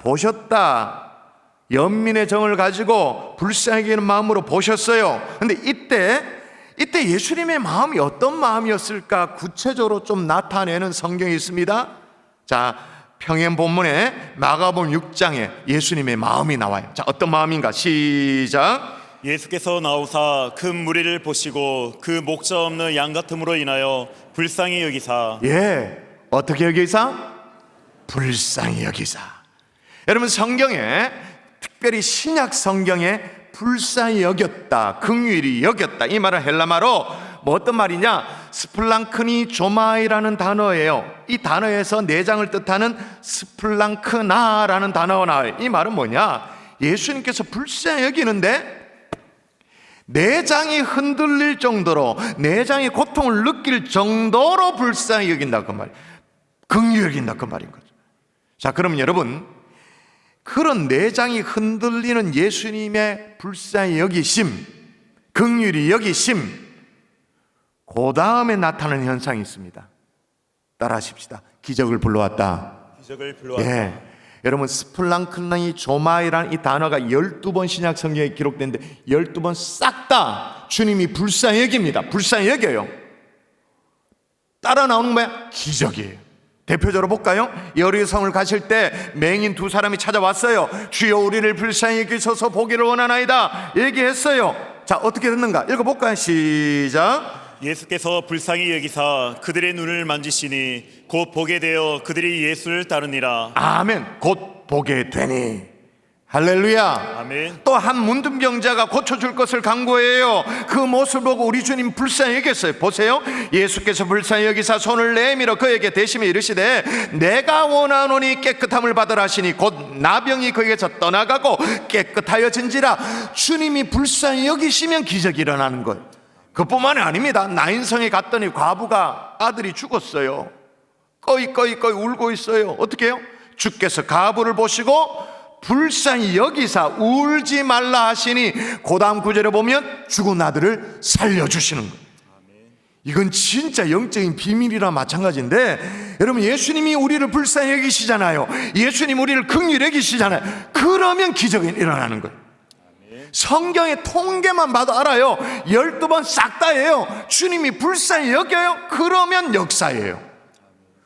연민의 정을 가지고 불쌍히 여기는 마음으로 보셨어요. 근데 이때 예수님의 마음이 어떤 마음이었을까 구체적으로 좀 나타내는 성경이 있습니다. 자, 평행 본문에 마가복음 6장에 예수님의 마음이 나와요. 자, 어떤 마음인가? 시작. 예수께서 나오사 큰 무리를 보시고 그 목자 없는 양 같음으로 인하여 불쌍히 여기사. 예, 어떻게 여기사? 불쌍히 여기사. 여러분, 성경에, 특별히 신약 성경에 불쌍히 여겼다, 긍휼히 여겼다, 이 말은 헬라말로 뭐 어떤 말이냐? 스플랑크니 조마이라는 단어예요. 이 단어에서 내장을 뜻하는 스플랑크나라는 단어가 나와요. 이 말은 뭐냐? 예수님께서 불쌍히 여기는데 내장이 흔들릴 정도로, 내장이 고통을 느낄 정도로 불쌍히 여긴다 그 말이에요. 긍휼히 여긴다 그 말인 거죠. 자, 그럼 여러분, 그런 내장이 흔들리는 예수님의 불쌍히 여기심, 긍휼히 여기심, 그 다음에 나타나는 현상이 있습니다. 따라하십시다. 기적을 불러왔다. 기적을 불러왔다. 예. 여러분, 스플랑크나이 조마이라는 이 단어가 12번 신약 성경에 기록됐는데 12번 싹 다 주님이 불쌍히 여깁니다. 불쌍히 여겨요. 따라 나오는 거야? 기적이에요. 대표적으로 볼까요? 여리고성을 가실 때 맹인 두 사람이 찾아왔어요. 주여 우리를 불쌍히 여기소서 보기를 원하나이다 얘기했어요. 자, 어떻게 됐는가? 읽어볼까요? 시작. 예수께서 불쌍히 여기사 그들의 눈을 만지시니 곧 보게 되어 그들이 예수를 따르니라. 아멘. 곧 보게 되니. 할렐루야. 아멘. 또 한 문둥병자가 고쳐줄 것을 간구해요. 그 모습을 보고 우리 주님 불쌍히 여겼어요. 보세요. 예수께서 불쌍히 여기사 손을 내밀어 그에게 대심에 이르시되 내가 원하노니 깨끗함을 받으라 하시니 곧 나병이 그에게서 떠나가고 깨끗하여진지라. 주님이 불쌍히 여기시면 기적이 일어나는 거예요. 그뿐만이 아닙니다. 나인성에 갔더니 과부가 아들이 죽었어요. 꺼이 울고 있어요. 어떻게 해요? 주께서 과부를 보시고 불쌍히 여기사 울지 말라 하시니 그 다음 구절에 보면 죽은 아들을 살려주시는 거예요. 이건 진짜 영적인 비밀이라 마찬가지인데, 여러분, 예수님이 우리를 불쌍히 여기시잖아요. 예수님 우리를 긍휼히 여기시잖아요. 그러면 기적이 일어나는 거예요. 성경의 통계만 봐도 알아요. 12번 싹 다예요. 주님이 불쌍히 여겨요. 그러면 역사예요.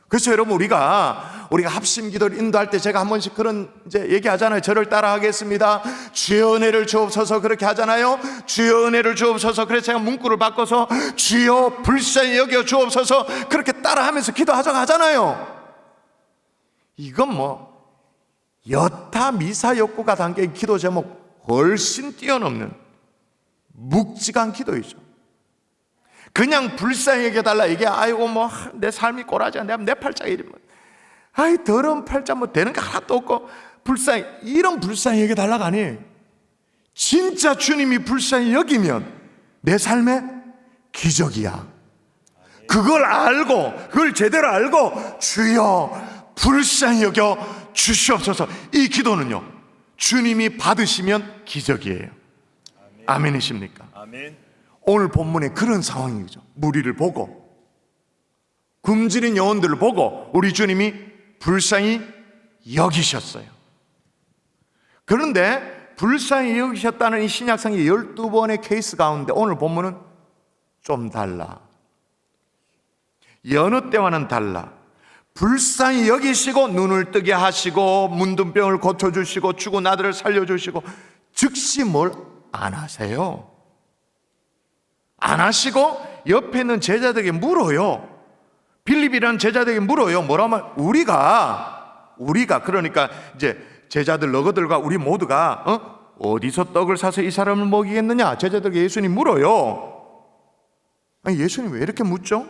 그래서 여러분, 우리가 합심 기도를 인도할 때 제가 한 번씩 그런 이제 얘기하잖아요. 저를 따라 하겠습니다. 주여 은혜를 주옵소서 그렇게 하잖아요. 주여 은혜를 주옵소서. 그래서 제가 문구를 바꿔서 주여 불쌍히 여겨 주옵소서 그렇게 따라하면서 기도하자고 하잖아요. 이건 뭐 여타 미사 욕구가 담긴 기도 제목 훨씬 뛰어넘는 묵직한 기도이죠. 그냥 불쌍히 여겨달라 이게 아이고 뭐 내 삶이 꼬라지야, 내 팔자가 이러면 아이 더러운 팔자 뭐 되는 게 하나도 없고 불쌍히, 이런 불쌍히 여겨달라가 아니에요. 진짜 주님이 불쌍히 여기면 내 삶에 기적이야. 그걸 알고, 그걸 제대로 알고 주여 불쌍히 여겨 주시옵소서, 이 기도는요 주님이 받으시면 기적이에요. 아멘이십니까? 아멘. 오늘 본문에 그런 상황이죠. 무리를 보고 굶주린 영혼들을 보고 우리 주님이 불쌍히 여기셨어요. 그런데 불쌍히 여기셨다는 이 신약성의 12번의 케이스 가운데 오늘 본문은 좀 달라. 여느 때와는 달라. 불쌍히 여기시고 눈을 뜨게 하시고 문둥병을 고쳐주시고 죽은 아들을 살려주시고 즉시 뭘 안 하세요. 안 하시고 옆에 있는 제자들에게 물어요. 빌립이라는 제자들에게 물어요. 뭐라면 우리가 그러니까 이제 제자들 너희들과 우리 모두가 어디서 떡을 사서 이 사람을 먹이겠느냐? 제자들에게 예수님 물어요. 아니, 예수님 왜 이렇게 묻죠?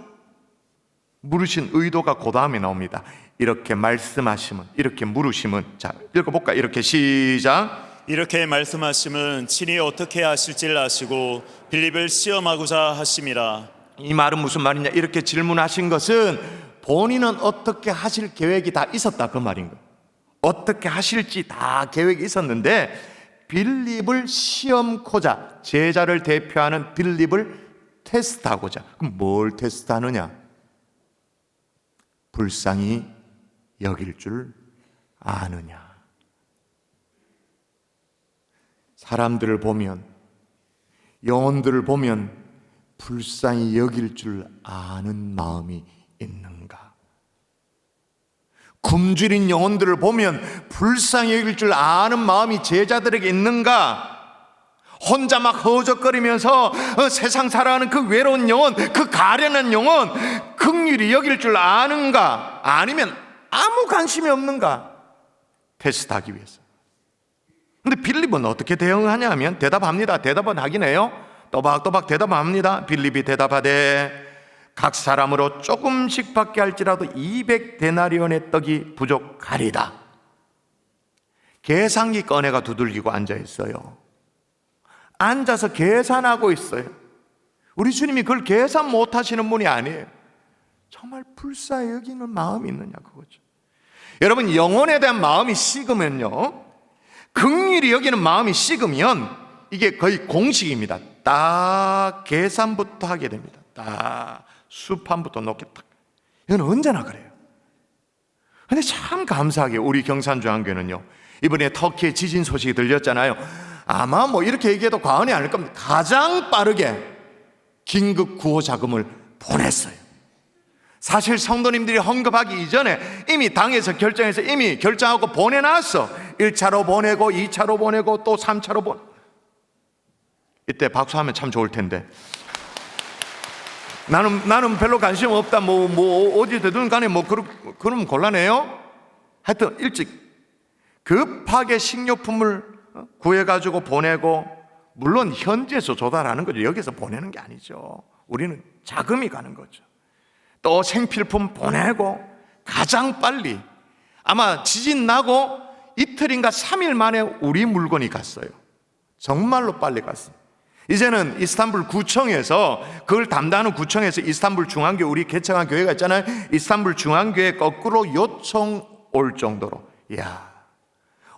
물으신 의도가 그 다음에 나옵니다. 이렇게 말씀하시면, 이렇게 물으시면, 자 읽어볼까? 이렇게 시작. 이렇게 말씀하심은 친히 어떻게 하실지를 아시고 빌립을 시험하고자 하심이라. 이 말은 무슨 말이냐? 이렇게 질문하신 것은 본인은 어떻게 하실 계획이 다 있었다 그 말인 거예요. 어떻게 하실지 다 계획이 있었는데 빌립을 시험코자, 제자를 대표하는 빌립을 테스트하고자. 그럼 뭘 테스트하느냐? 불쌍히 여길 줄 아느냐? 사람들을 보면, 영혼들을 보면 불쌍히 여길 줄 아는 마음이 있는가? 굶주린 영혼들을 보면 불쌍히 여길 줄 아는 마음이 제자들에게 있는가? 혼자 막 허적거리면서 세상 살아가는 그 외로운 영혼, 그 가련한 영혼 긍휼히 여길 줄 아는가? 아니면 아무 관심이 없는가? 테스트하기 위해서. 근데 빌립은 어떻게 대응하냐 하면 대답합니다. 대답은 하긴 해요. 또박또박 대답합니다. 빌립이 대답하되 각 사람으로 조금씩 받게 할지라도 200데나리온의 떡이 부족하리다. 계산기 꺼내가 두들기고 앉아 있어요. 앉아서 계산하고 있어요. 우리 주님이 그걸 계산 못 하시는 분이 아니에요. 정말 불쌍히 여기는 마음이 있느냐 그거죠. 여러분, 영혼에 대한 마음이 식으면요, 긍휼히 여기는 마음이 식으면 이게 거의 공식입니다. 딱 계산부터 하게 됩니다. 딱 수판부터 놓게 딱. 이건 언제나 그래요. 근데 참 감사하게 우리 경산중앙교회는요, 이번에 터키의 지진 소식이 들렸잖아요. 아마 뭐 이렇게 얘기해도 과언이 아닐 겁니다. 가장 빠르게 긴급 구호 자금을 보냈어요. 사실 성도님들이 헌금하기 이전에 이미 당에서 결정해서 이미 결정하고 보내놨어. 1차로 보내고 2차로 보내고 또 3차로 보내고. 이때 박수하면 참 좋을 텐데. 나는 별로 관심 없다. 어디 되든 간에 그러면 곤란해요. 하여튼 일찍 급하게 식료품을 구해가지고 보내고, 물론 현지에서 조달하는 거죠. 여기서 보내는 게 아니죠. 우리는 자금이 가는 거죠. 또 생필품 보내고, 가장 빨리 아마 지진 나고 이틀인가 3일 만에 우리 물건이 갔어요. 정말로 빨리 갔어요. 이제는 이스탄불 구청에서, 그걸 담당하는 구청에서 이스탄불 중앙교회, 우리 개척한 교회가 있잖아요. 이스탄불 중앙교회 거꾸로 요청 올 정도로. 이야,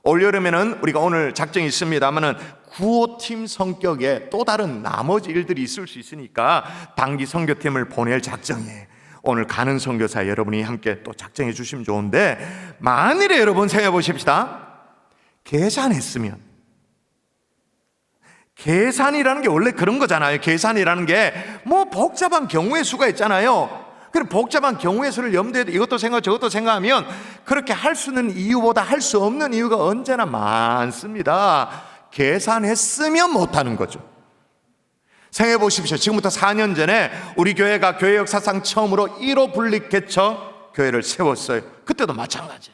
올여름에는 우리가 오늘 작정이 있습니다만은 구호팀 성격의 또 다른 나머지 일들이 있을 수 있으니까 단기 선교팀을 보낼 작정이에요. 오늘 가는 선교사 여러분이 함께 또 작정해 주시면 좋은데, 만일에 여러분 생각해 보십시다. 계산했으면, 계산이라는 게 원래 그런 거잖아요. 계산이라는 게 뭐 복잡한 경우의 수가 있잖아요. 그럼 복잡한 경우의 수를 염두에 이것도 생각 저것도 생각하면 그렇게 할 수 있는 이유보다 할 수 없는 이유가 언제나 많습니다. 계산했으면 못하는 거죠. 생각해 보십시오. 지금부터 4년 전에 우리 교회가 교회 역사상 처음으로 1호 분립 개척 교회를 세웠어요. 그때도 마찬가지.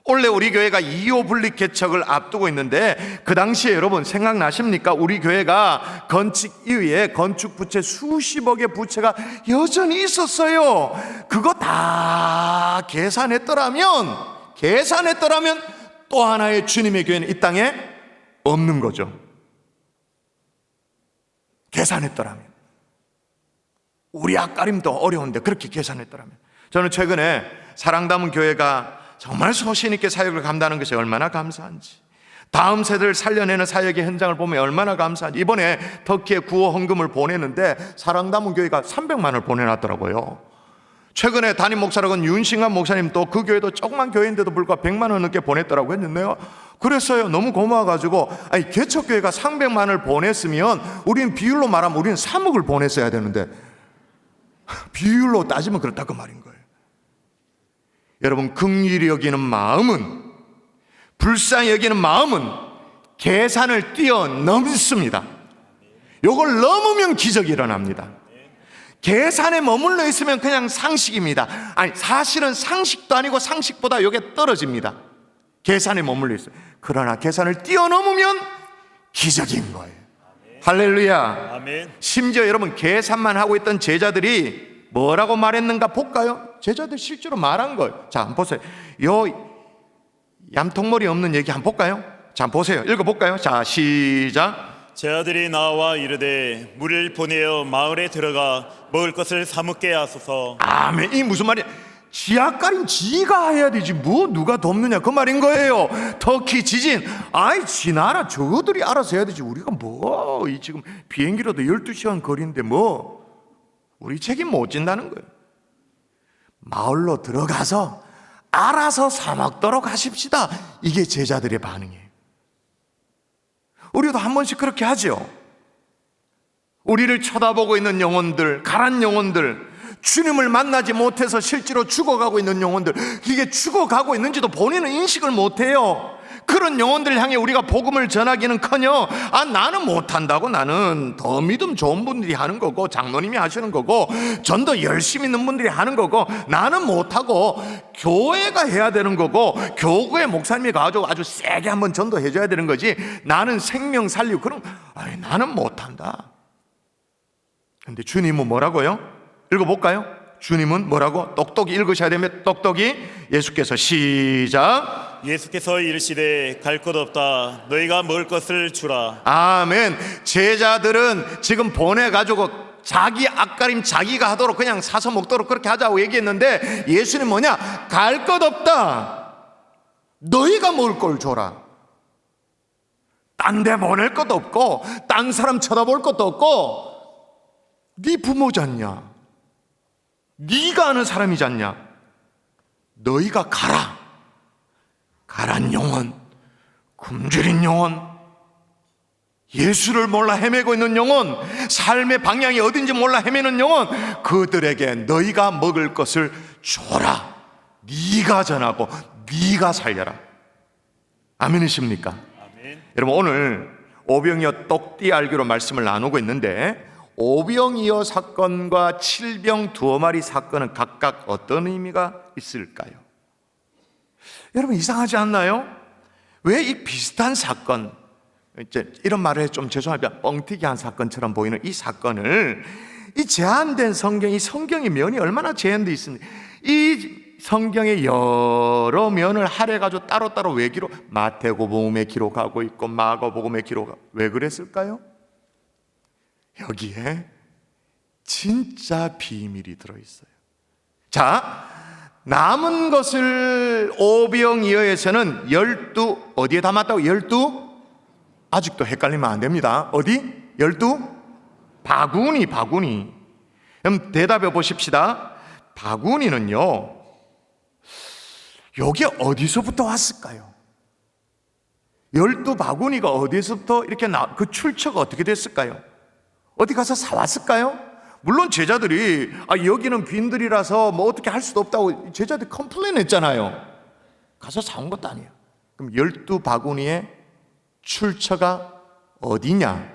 원래 우리 교회가 2호 분립 개척을 앞두고 있는데, 그 당시에 여러분 생각나십니까? 우리 교회가 건축 이후에 건축 부채 수십억의 부채가 여전히 있었어요. 그거 다 계산했더라면 또 하나의 주님의 교회는 이 땅에 없는 거죠. 계산했더라면. 우리 앞가림도 어려운데 그렇게 계산했더라면. 저는 최근에 사랑 담은 교회가 정말 소신 있게 사역을 감당하는 것이 얼마나 감사한지, 다음 세대를 살려내는 사역의 현장을 보면 얼마나 감사한지. 이번에 터키에 구호 헌금을 보내는데 사랑 담은 교회가 300만 원을 보내놨더라고요. 최근에 담임 목사라고 하는 윤신관 목사님 또 그 교회도 조그만 교회인데도 불구하고 100만 원 넘게 보냈더라고 했는데요. 그랬어요. 너무 고마워가지고, 아니, 개척교회가 300만 원을 보냈으면 우리는 비율로 말하면 우리는 3억을 보냈어야 되는데, 비율로 따지면 그렇다 그 말인 거예요. 여러분, 긍휼히 여기는 마음은, 불쌍히 여기는 마음은 계산을 뛰어넘습니다. 요걸 넘으면 기적이 일어납니다. 계산에 머물러 있으면 그냥 상식입니다. 아니, 사실은 상식도 아니고 상식보다 이게 떨어집니다. 계산에 머물러 있어요. 그러나 계산을 뛰어넘으면 기적인 거예요. 할렐루야. 아멘. 심지어 여러분, 계산만 하고 있던 제자들이 뭐라고 말했는가 볼까요? 제자들 실제로 말한 거예요. 자, 한번 보세요. 요 얌통머리 없는 얘기 한번 볼까요? 자, 한번 보세요. 읽어볼까요? 자, 시작. 제 아들이 나와 이르되 물을 보내어 마을에 들어가 먹을 것을 사먹게 하소서. 아멘. 이 무슨 말이야? 지하가림 지가 해야 되지 뭐 누가 돕느냐 그 말인 거예요. 터키 지진, 아이 지나라 저들이 알아서 해야 되지 우리가 뭐 이 지금 비행기로도 12시간 거리인데 뭐 우리 책임 못 진다는 거예요. 마을로 들어가서 알아서 사 먹도록 하십시다. 이게 제자들의 반응이에요. 우리도 한 번씩 그렇게 하죠. 우리를 쳐다보고 있는 영혼들, 가란 영혼들, 주님을 만나지 못해서 실제로 죽어가고 있는 영혼들, 이게 죽어가고 있는지도 본인은 인식을 못해요. 그런 영혼들을 향해 우리가 복음을 전하기는커녕 나는 못한다고, 나는 더 믿음 좋은 분들이 하는 거고 장로님이 하시는 거고 전도 열심히 있는 분들이 하는 거고 나는 못하고 교회가 해야 되는 거고 교구의 목사님이 가지고 아주 세게 한번 전도해 줘야 되는 거지 나는 생명 살리고 그런 나는 못한다. 근데 주님은 뭐라고요? 읽어볼까요? 주님은 뭐라고? 똑똑히 읽으셔야 되면 똑똑히 예수께서 시작. 예수께서 이르시되 갈 것 없다. 너희가 먹을 것을 주라. 아멘. 제자들은 지금 보내가지고 자기 앞가림 자기가 하도록 그냥 사서 먹도록 그렇게 하자고 얘기했는데 예수님 뭐냐? 갈 것 없다. 너희가 먹을 걸 줘라. 딴 데 보낼 것도 없고 딴 사람 쳐다볼 것도 없고 네 부모잖냐? 네가 아는 사람이잖냐? 너희가 가라. 가란 영혼, 굶주린 영혼, 예수를 몰라 헤매고 있는 영혼, 삶의 방향이 어딘지 몰라 헤매는 영혼, 그들에게 너희가 먹을 것을 줘라. 네가 전하고 네가 살려라. 아멘이십니까? 아멘. 여러분, 오늘 오병이어 똑띠 알기로 말씀을 나누고 있는데 오병이어 사건과 칠병 두어 마리 사건은 각각 어떤 의미가 있을까요? 여러분, 이상하지 않나요? 왜 이 비슷한 사건, 이제 이런 말을 좀 죄송합니다, 뻥튀기한 사건처럼 보이는 이 사건을, 이 제한된 성경, 이 성경의 면이 얼마나 제한되어 있습니까? 이 성경의 여러 면을 할애가지고 따로따로 왜 마태복음에 기록하고 있고 마가복음에 기록하고, 왜 그랬을까요? 여기에 진짜 비밀이 들어있어요. 자, 남은 것을 오병이어에서는 12, 어디에 담았다고? 12? 아직도 헷갈리면 안 됩니다. 어디? 12? 바구니. 그럼 대답해 보십시다. 바구니는요, 여기 어디서부터 왔을까요? 12바구니가 어디서부터 이렇게 그 출처가 어떻게 됐을까요? 어디 가서 사왔을까요? 물론 제자들이 여기는 빈들이라서 뭐 어떻게 할 수도 없다고 제자들이 컴플레인 했잖아요. 가서 사온 것도 아니에요. 그럼 12바구니의 출처가 어디냐?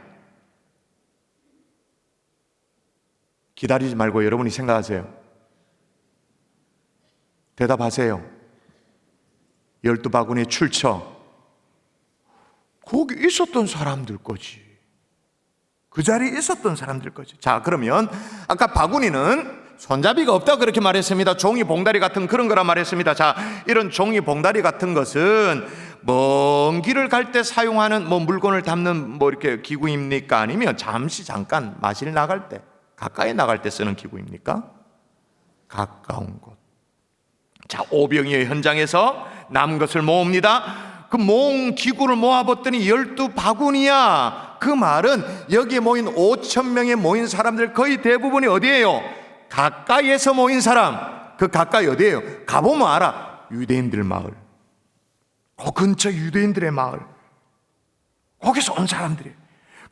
기다리지 말고 여러분이 생각하세요. 대답하세요. 12바구니의 출처, 거기 있었던 사람들 거지. 그 자리에 있었던 사람들 거죠. 자, 그러면 아까 바구니는 손잡이가 없다 그렇게 말했습니다. 종이 봉다리 같은 그런 거라 말했습니다. 자, 이런 종이 봉다리 같은 것은 먼 길을 갈 때 사용하는 뭐 물건을 담는 뭐 이렇게 기구입니까? 아니면 잠깐 마실 나갈 때, 가까이 나갈 때 쓰는 기구입니까? 가까운 곳. 자, 오병이어 현장에서 남은 것을 모읍니다. 그 모은 기구를 모아봤더니 12바구니야. 그 말은 여기에 모인 5,000명에 모인 사람들 거의 대부분이 어디예요? 가까이에서 모인 사람, 그 가까이 어디예요? 가보면 알아. 유대인들 마을, 그 근처 유대인들의 마을, 거기서 온 사람들이에요.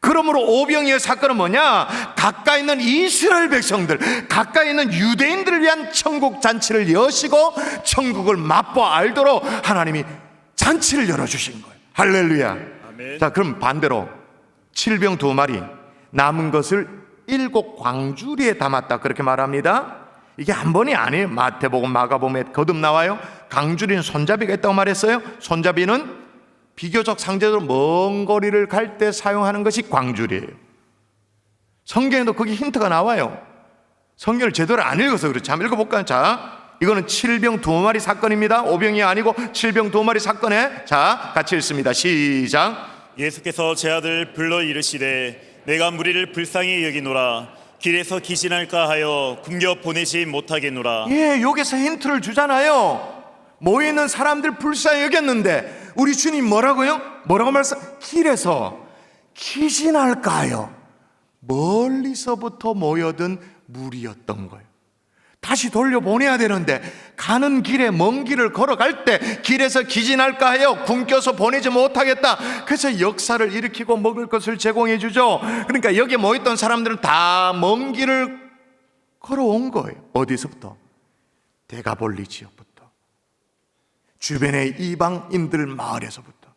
그러므로 오병이어 사건은 뭐냐? 가까이 있는 이스라엘 백성들, 가까이 있는 유대인들을 위한 천국 잔치를 여시고 천국을 맛보아 알도록 하나님이 잔치를 열어주신 거예요. 할렐루야. 아멘. 자, 그럼 반대로 칠병 2마리 남은 것을 7 광주리에 담았다, 그렇게 말합니다. 이게 한 번이 아니에요. 마태복음, 마가복음에 거듭 나와요. 광주리는 손잡이가 있다고 말했어요. 손잡이는 비교적 상대적으로 먼 거리를 갈 때 사용하는 것이 광주리예요. 성경에도 거기 힌트가 나와요. 성경을 제대로 안 읽어서 그렇지. 한번 읽어볼까요? 자, 이거는 칠병 2마리 사건입니다. 오병이 아니고 칠병 2마리 사건에, 자, 같이 읽습니다. 시작. 예수께서 제 아들 불러 이르시되 내가 무리를 불쌍히 여기노라. 길에서 기진할까 하여 굶겨 보내지 못하겠노라. 예, 여기서 힌트를 주잖아요. 모이는 사람들 불쌍히 여겼는데 우리 주님 뭐라고요? 뭐라고 말씀? 길에서 기진할까요? 멀리서부터 모여든 무리였던 거예요. 다시 돌려보내야 되는데 가는 길에 먼 길을 걸어갈 때 길에서 기진할까 하여 굶겨서 보내지 못하겠다. 그래서 역사를 일으키고 먹을 것을 제공해 주죠. 그러니까 여기 모였던 사람들은 다 먼 길을 걸어온 거예요. 어디서부터? 대가볼리 지역부터, 주변의 이방인들 마을에서부터.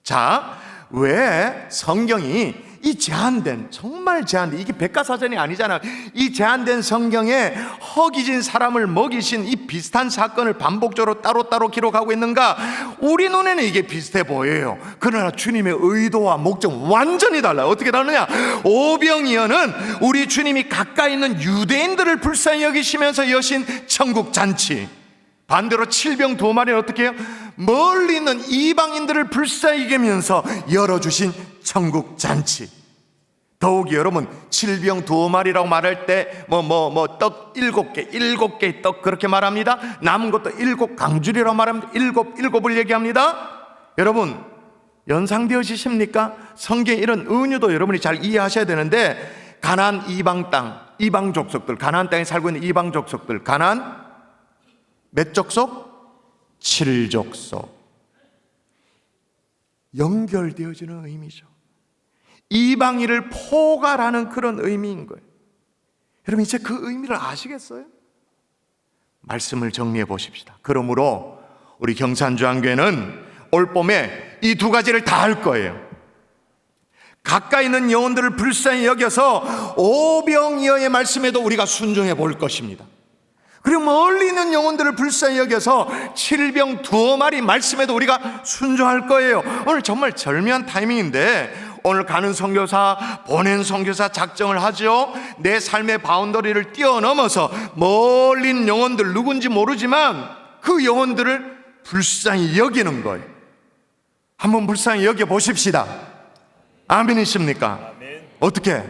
자, 왜 성경이 이 제한된, 정말 제한된, 이게 백과사전이 아니잖아요. 이 제한된 성경에 허기진 사람을 먹이신 이 비슷한 사건을 반복적으로 따로따로 기록하고 있는가? 우리 눈에는 이게 비슷해 보여요. 그러나 주님의 의도와 목적 완전히 달라요. 어떻게 다르냐? 오병이어는 우리 주님이 가까이 있는 유대인들을 불쌍히 여기시면서 여신 천국 잔치. 반대로 칠병 2마리는 어떻게 해요? 멀리 있는 이방인들을 불쌍히 여기면서 열어주신 천국 잔치. 더욱이 여러분, 칠병 2마리라고 말할 때 떡 7개의 떡 그렇게 말합니다. 남은 것도 7 강줄이라고 말합니다. 일곱을 얘기합니다. 여러분, 연상되어지십니까? 성경에 이런 은유도 여러분이 잘 이해하셔야 되는데, 가나안 이방 땅, 이방 족속들, 가나안 땅에 살고 있는 이방 족속들, 가나안 몇 족속? 7족속. 연결되어지는 의미죠. 이방인을 포괄하는 그런 의미인 거예요. 여러분, 이제 그 의미를 아시겠어요? 말씀을 정리해 보십시다. 그러므로 우리 경산주안교회는 올 봄에 이 2가지를 다 할 거예요. 가까이 있는 영혼들을 불쌍히 여겨서 오병이어의 말씀에도 우리가 순종해 볼 것입니다. 그리고 멀리 있는 영혼들을 불쌍히 여겨서 칠병 2마리 말씀에도 우리가 순종할 거예요. 오늘 정말 절묘한 타이밍인데, 오늘 가는 선교사, 보낸 선교사 작정을 하죠. 내 삶의 바운더리를 뛰어넘어서 멀리 있는 영혼들, 누군지 모르지만 그 영혼들을 불쌍히 여기는 거예요. 한번 불쌍히 여겨보십시다. 아멘이십니까? 아멘. 어떻게?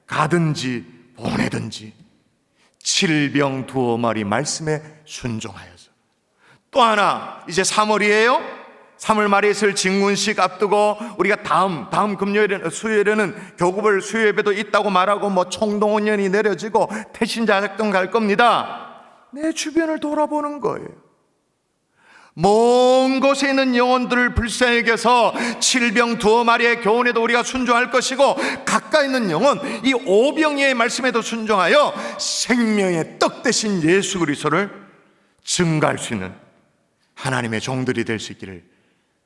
가든지 보내든지 칠병 2마리 말씀에 순종하여서. 또 하나, 이제 3월이에요. 3월 말에 있을 진군식 앞두고 우리가 다음 금요일에, 수요일에는 교구별 수요 예배도 있다고 말하고 총동원연이 내려지고 태신자 작동 갈 겁니다. 내 주변을 돌아보는 거예요. 먼 곳에 있는 영혼들을 불쌍히 여겨서 칠병 2마리의 교훈에도 우리가 순종할 것이고, 가까이 있는 영혼, 이 오병이의 말씀에도 순종하여 생명의 떡 대신 예수 그리스도를 증거할 수 있는 하나님의 종들이 될 수 있기를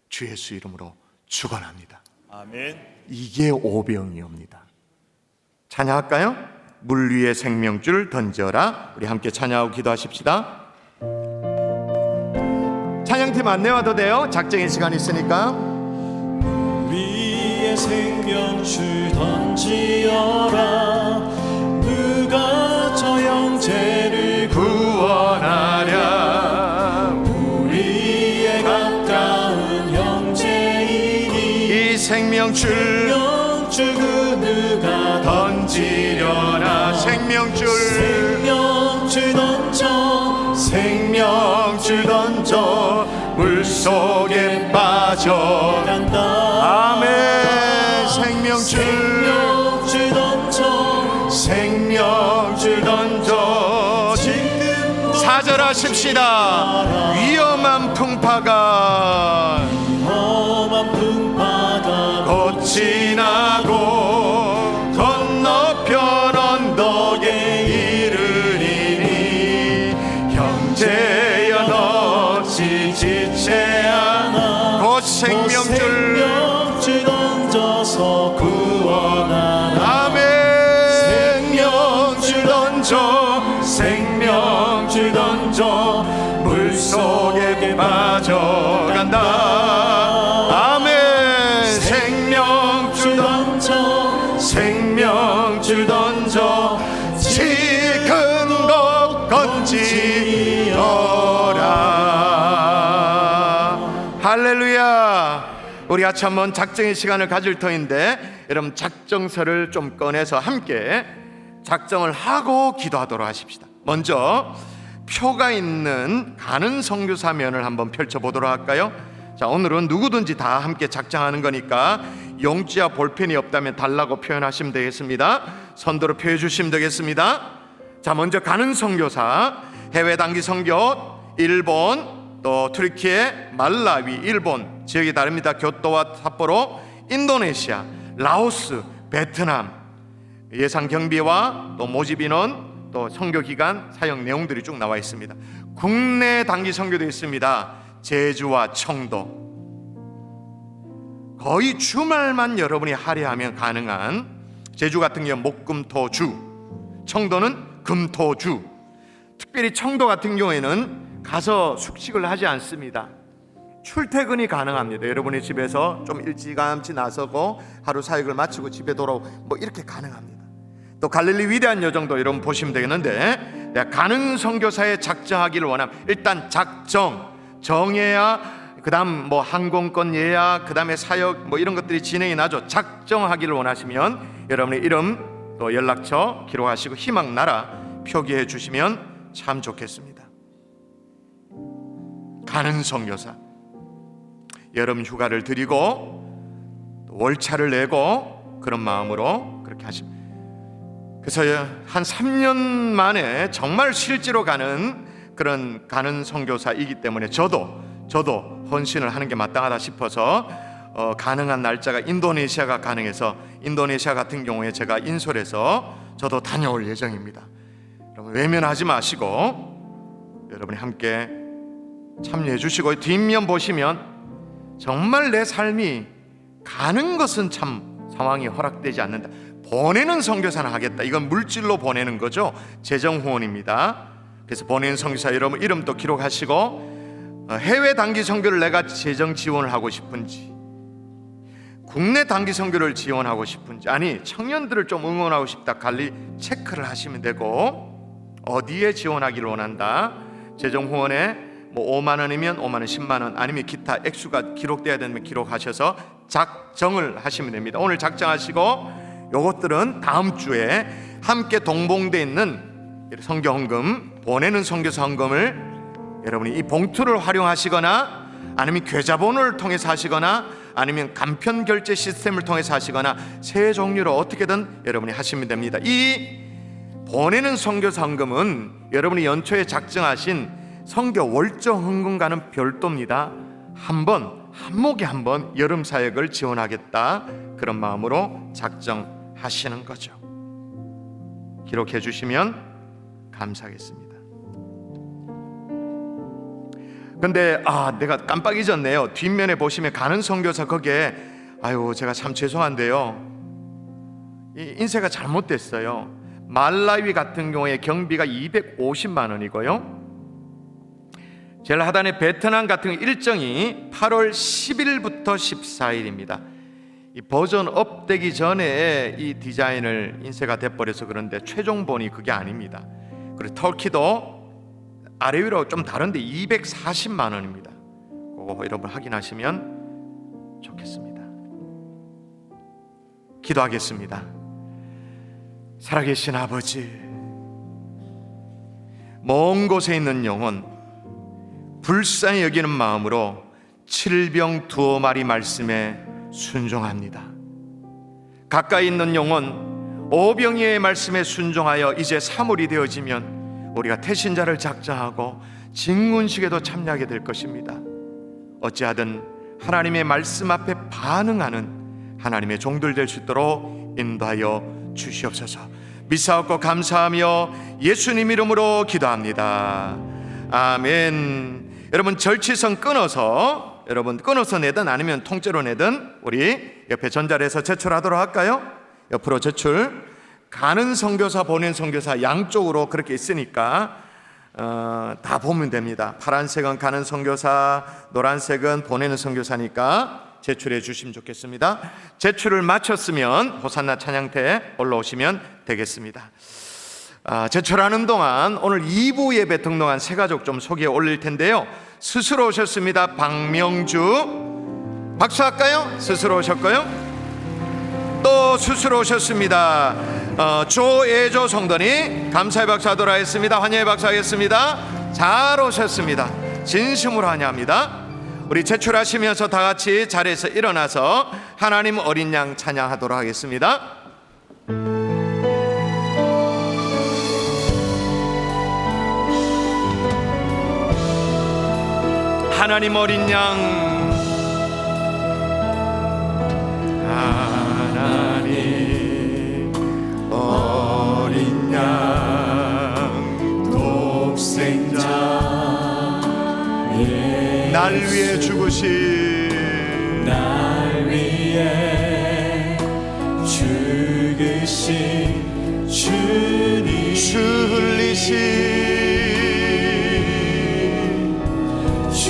주 예수 이름으로 축원합니다. 아멘. 이게 오병이옵니다. 찬양할까요? 물 위에 생명줄 던져라. 우리 함께 찬양하고 기도하십시다. 찬양팀 안내와도 돼요. 작정의 시간 있으니까. 위에 생명줄 던지어라. 누가 저 형제를 구원하랴. 우리의 가까운 형제이니 이 생명줄 그 누가 던지려나. 생명줄 던져, 생명줄 던져, 물속에 빠져간다. 아멘. 생명줄 던져, 생명줄 던져, 따라하십시다. 위험한 풍파가 곧 지나고 건너편 언덕에 이르리니 형제여 어찌 지체 않아 곧 생명줄 던져서 구원하라. 아멘. 생명줄 던져 생명줄 던져 물속에 빠져간다. 아멘. 생명줄 던져 생명줄 던져 지큰 것 건지어라. 할렐루야. 우리 같이 한번 작정의 시간을 가질 터인데 여러분 작정서를 좀 꺼내서 함께 작정을 하고 기도하도록 하십시다. 먼저 표가 있는 가는 선교사면을 한번 펼쳐보도록 할까요? 자, 오늘은 누구든지 다 함께 작정하는 거니까 용지와 볼펜이 없다면 달라고 표현하시면 되겠습니다. 선도로 표해 주시면 되겠습니다. 자, 먼저 가는 선교사, 해외 단기 선교, 일본, 또 트리키에, 말라위, 일본 지역이 다릅니다. 교토와 삿포로, 인도네시아, 라오스, 베트남 예상 경비와 또 모집 인원, 또 선교 기간, 사역 내용들이 쭉 나와 있습니다. 국내 단기 선교도 있습니다. 제주와 청도. 거의 주말만 여러분이 할애하면 가능한, 제주 같은 경우는 목금토주, 청도는 금토주. 특별히 청도 같은 경우에는 가서 숙식을 하지 않습니다. 출퇴근이 가능합니다. 여러분의 집에서 좀 일찌감치 나서고 하루 사역을 마치고 집에 돌아오고 뭐 이렇게 가능합니다. 또 갈릴리 위대한 여정도 여러분 보시면 되겠는데, 내가 가는 선교사에 작정하기를 원하면 일단 정해야 그 다음 뭐 항공권 예약, 그 다음에 사역 뭐 이런 것들이 진행이 나죠. 작정하기를 원하시면 여러분의 이름 또 연락처 기록하시고 희망 나라 표기해 주시면 참 좋겠습니다. 가는 선교사, 여름 휴가를 드리고 또 월차를 내고 그런 마음으로 그렇게 하십니다. 그래서 한 3년 만에 정말 실제로 가는 그런 가는 선교사이기 때문에 저도 헌신을 하는 게 마땅하다 싶어서 가능한 날짜가 인도네시아가 가능해서 인도네시아 같은 경우에 제가 인솔해서 저도 다녀올 예정입니다. 여러분 외면하지 마시고 여러분이 함께 참여해 주시고, 뒷면 보시면 정말 내 삶이 가는 것은 참 상황이 허락되지 않는다, 보내는 선교사는 하겠다, 이건 물질로 보내는 거죠. 재정 후원입니다. 그래서 보내는 선교사 여러분 이름도 기록하시고, 해외 단기 선교를 내가 재정 지원을 하고 싶은지, 국내 단기 선교를 지원하고 싶은지, 아니 청년들을 좀 응원하고 싶다, 관리 체크를 하시면 되고, 어디에 지원하기를 원한다, 재정 후원에 뭐 5만 원이면 5만 원, 10만 원, 아니면 기타 액수가 기록돼야 되면 기록하셔서 작정을 하시면 됩니다. 오늘 작정하시고 요것들은 다음 주에 함께 동봉되어 있는 선교 헌금, 보내는 선교사 헌금을 여러분이 이 봉투를 활용하시거나 아니면 계좌번호를 통해서 하시거나 아니면 간편 결제 시스템을 통해서 하시거나 세 종류로 어떻게든 여러분이 하시면 됩니다. 이 보내는 선교사 헌금은 여러분이 연초에 작정하신 선교 월정 헌금과는 별도입니다. 한 목에 한 번 여름 사역을 지원하겠다, 그런 마음으로 작정하시는 거죠. 기록해 주시면 감사하겠습니다. 근데 내가 깜빡 잊었네요. 뒷면에 보시면 가는 선교사 거기에 제가 참 죄송한데요, 이 인쇄가 잘못됐어요. 말라위 같은 경우에 경비가 250만 원이고요. 제일 하단에 베트남 같은 일정이 8월 10일부터 14일입니다. 이 버전 업되기 전에 이 디자인을 인쇄가 돼버려서 그런데 최종본이 그게 아닙니다. 그리고 터키도 아래 위로 좀 다른데 240만 원입니다. 그거 여러분 확인하시면 좋겠습니다. 기도하겠습니다. 살아계신 아버지, 먼 곳에 있는 영혼 불쌍히 여기는 마음으로 칠병 두어 마리 말씀에 순종합니다. 가까이 있는 영혼 오병이의 말씀에 순종하여 이제 사물이 되어지면 우리가 태신자를 작정하고 증언식에도 참여하게 될 것입니다. 어찌하든 하나님의 말씀 앞에 반응하는 하나님의 종들 될 수 있도록 인도하여 주시옵소서. 믿사옵고 감사하며 예수님 이름으로 기도합니다. 아멘. 여러분 절치선 끊어서 내든 아니면 통째로 내든 우리 옆에 전자레에서 제출하도록 할까요? 옆으로 제출. 가는 선교사 보낸 선교사 양쪽으로 그렇게 있으니까 다 보면 됩니다. 파란색은 가는 선교사, 노란색은 보내는 선교사니까 제출해 주시면 좋겠습니다. 제출을 마쳤으면 호산나 찬양대 올라오시면 되겠습니다. 제출하는 동안 오늘 2부 예배 등록한 세 가족 좀 소개해 올릴 텐데요. 스스로 오셨습니다. 박명주 박수할까요? 스스로 오셨고요. 또 스스로 오셨습니다. 조예조 성도님 감사의 박수하도록 하겠습니다. 환영의 박수하겠습니다. 잘 오셨습니다. 진심으로 환영합니다. 우리 제출하시면서 다 같이 자리에서 일어나서 하나님 어린 양 찬양하도록 하겠습니다. 하나님 어린 양, 하나님 어린 양 독생자 날 위해 죽으신 날 위해 죽으신 주님 주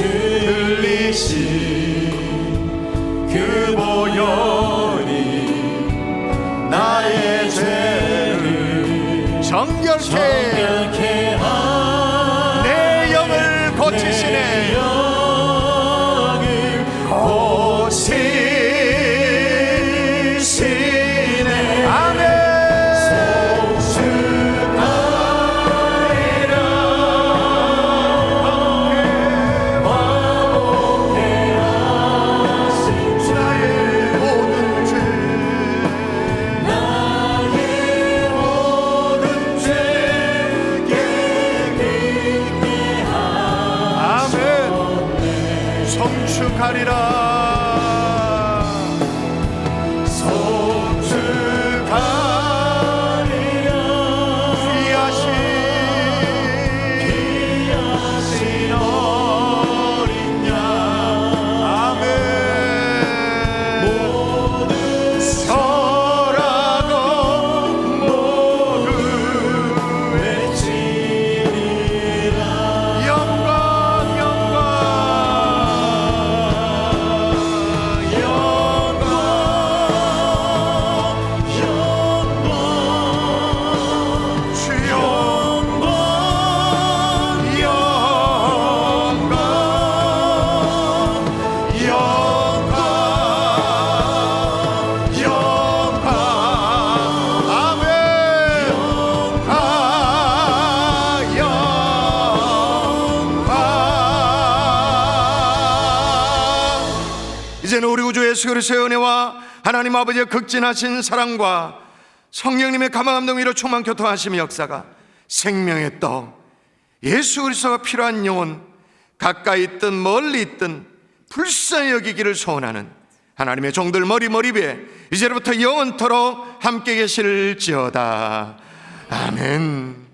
흘리신 그 보혈이 나의 죄를 정결케 하네. 내 영을 고치시네. 고치시네. 아멘. 성축하리라 성축하리라 귀하신 어린 양 아멘 모두 서라고 모두 외치리라 영광 이제는 우리 구주 예수 그리스도의 은혜와 하나님 아버지의 극진하신 사랑과 성령님의 감화감동으로 충만 교통하심의 역사가 생명의 떡 예수 그리스도가 필요한 영혼 가까이 있든 멀리 있든 불쌍히 여기기를 소원하는 하나님의 종들 머리머리에 이제부터 영원토록 함께 계실지어다. 아멘.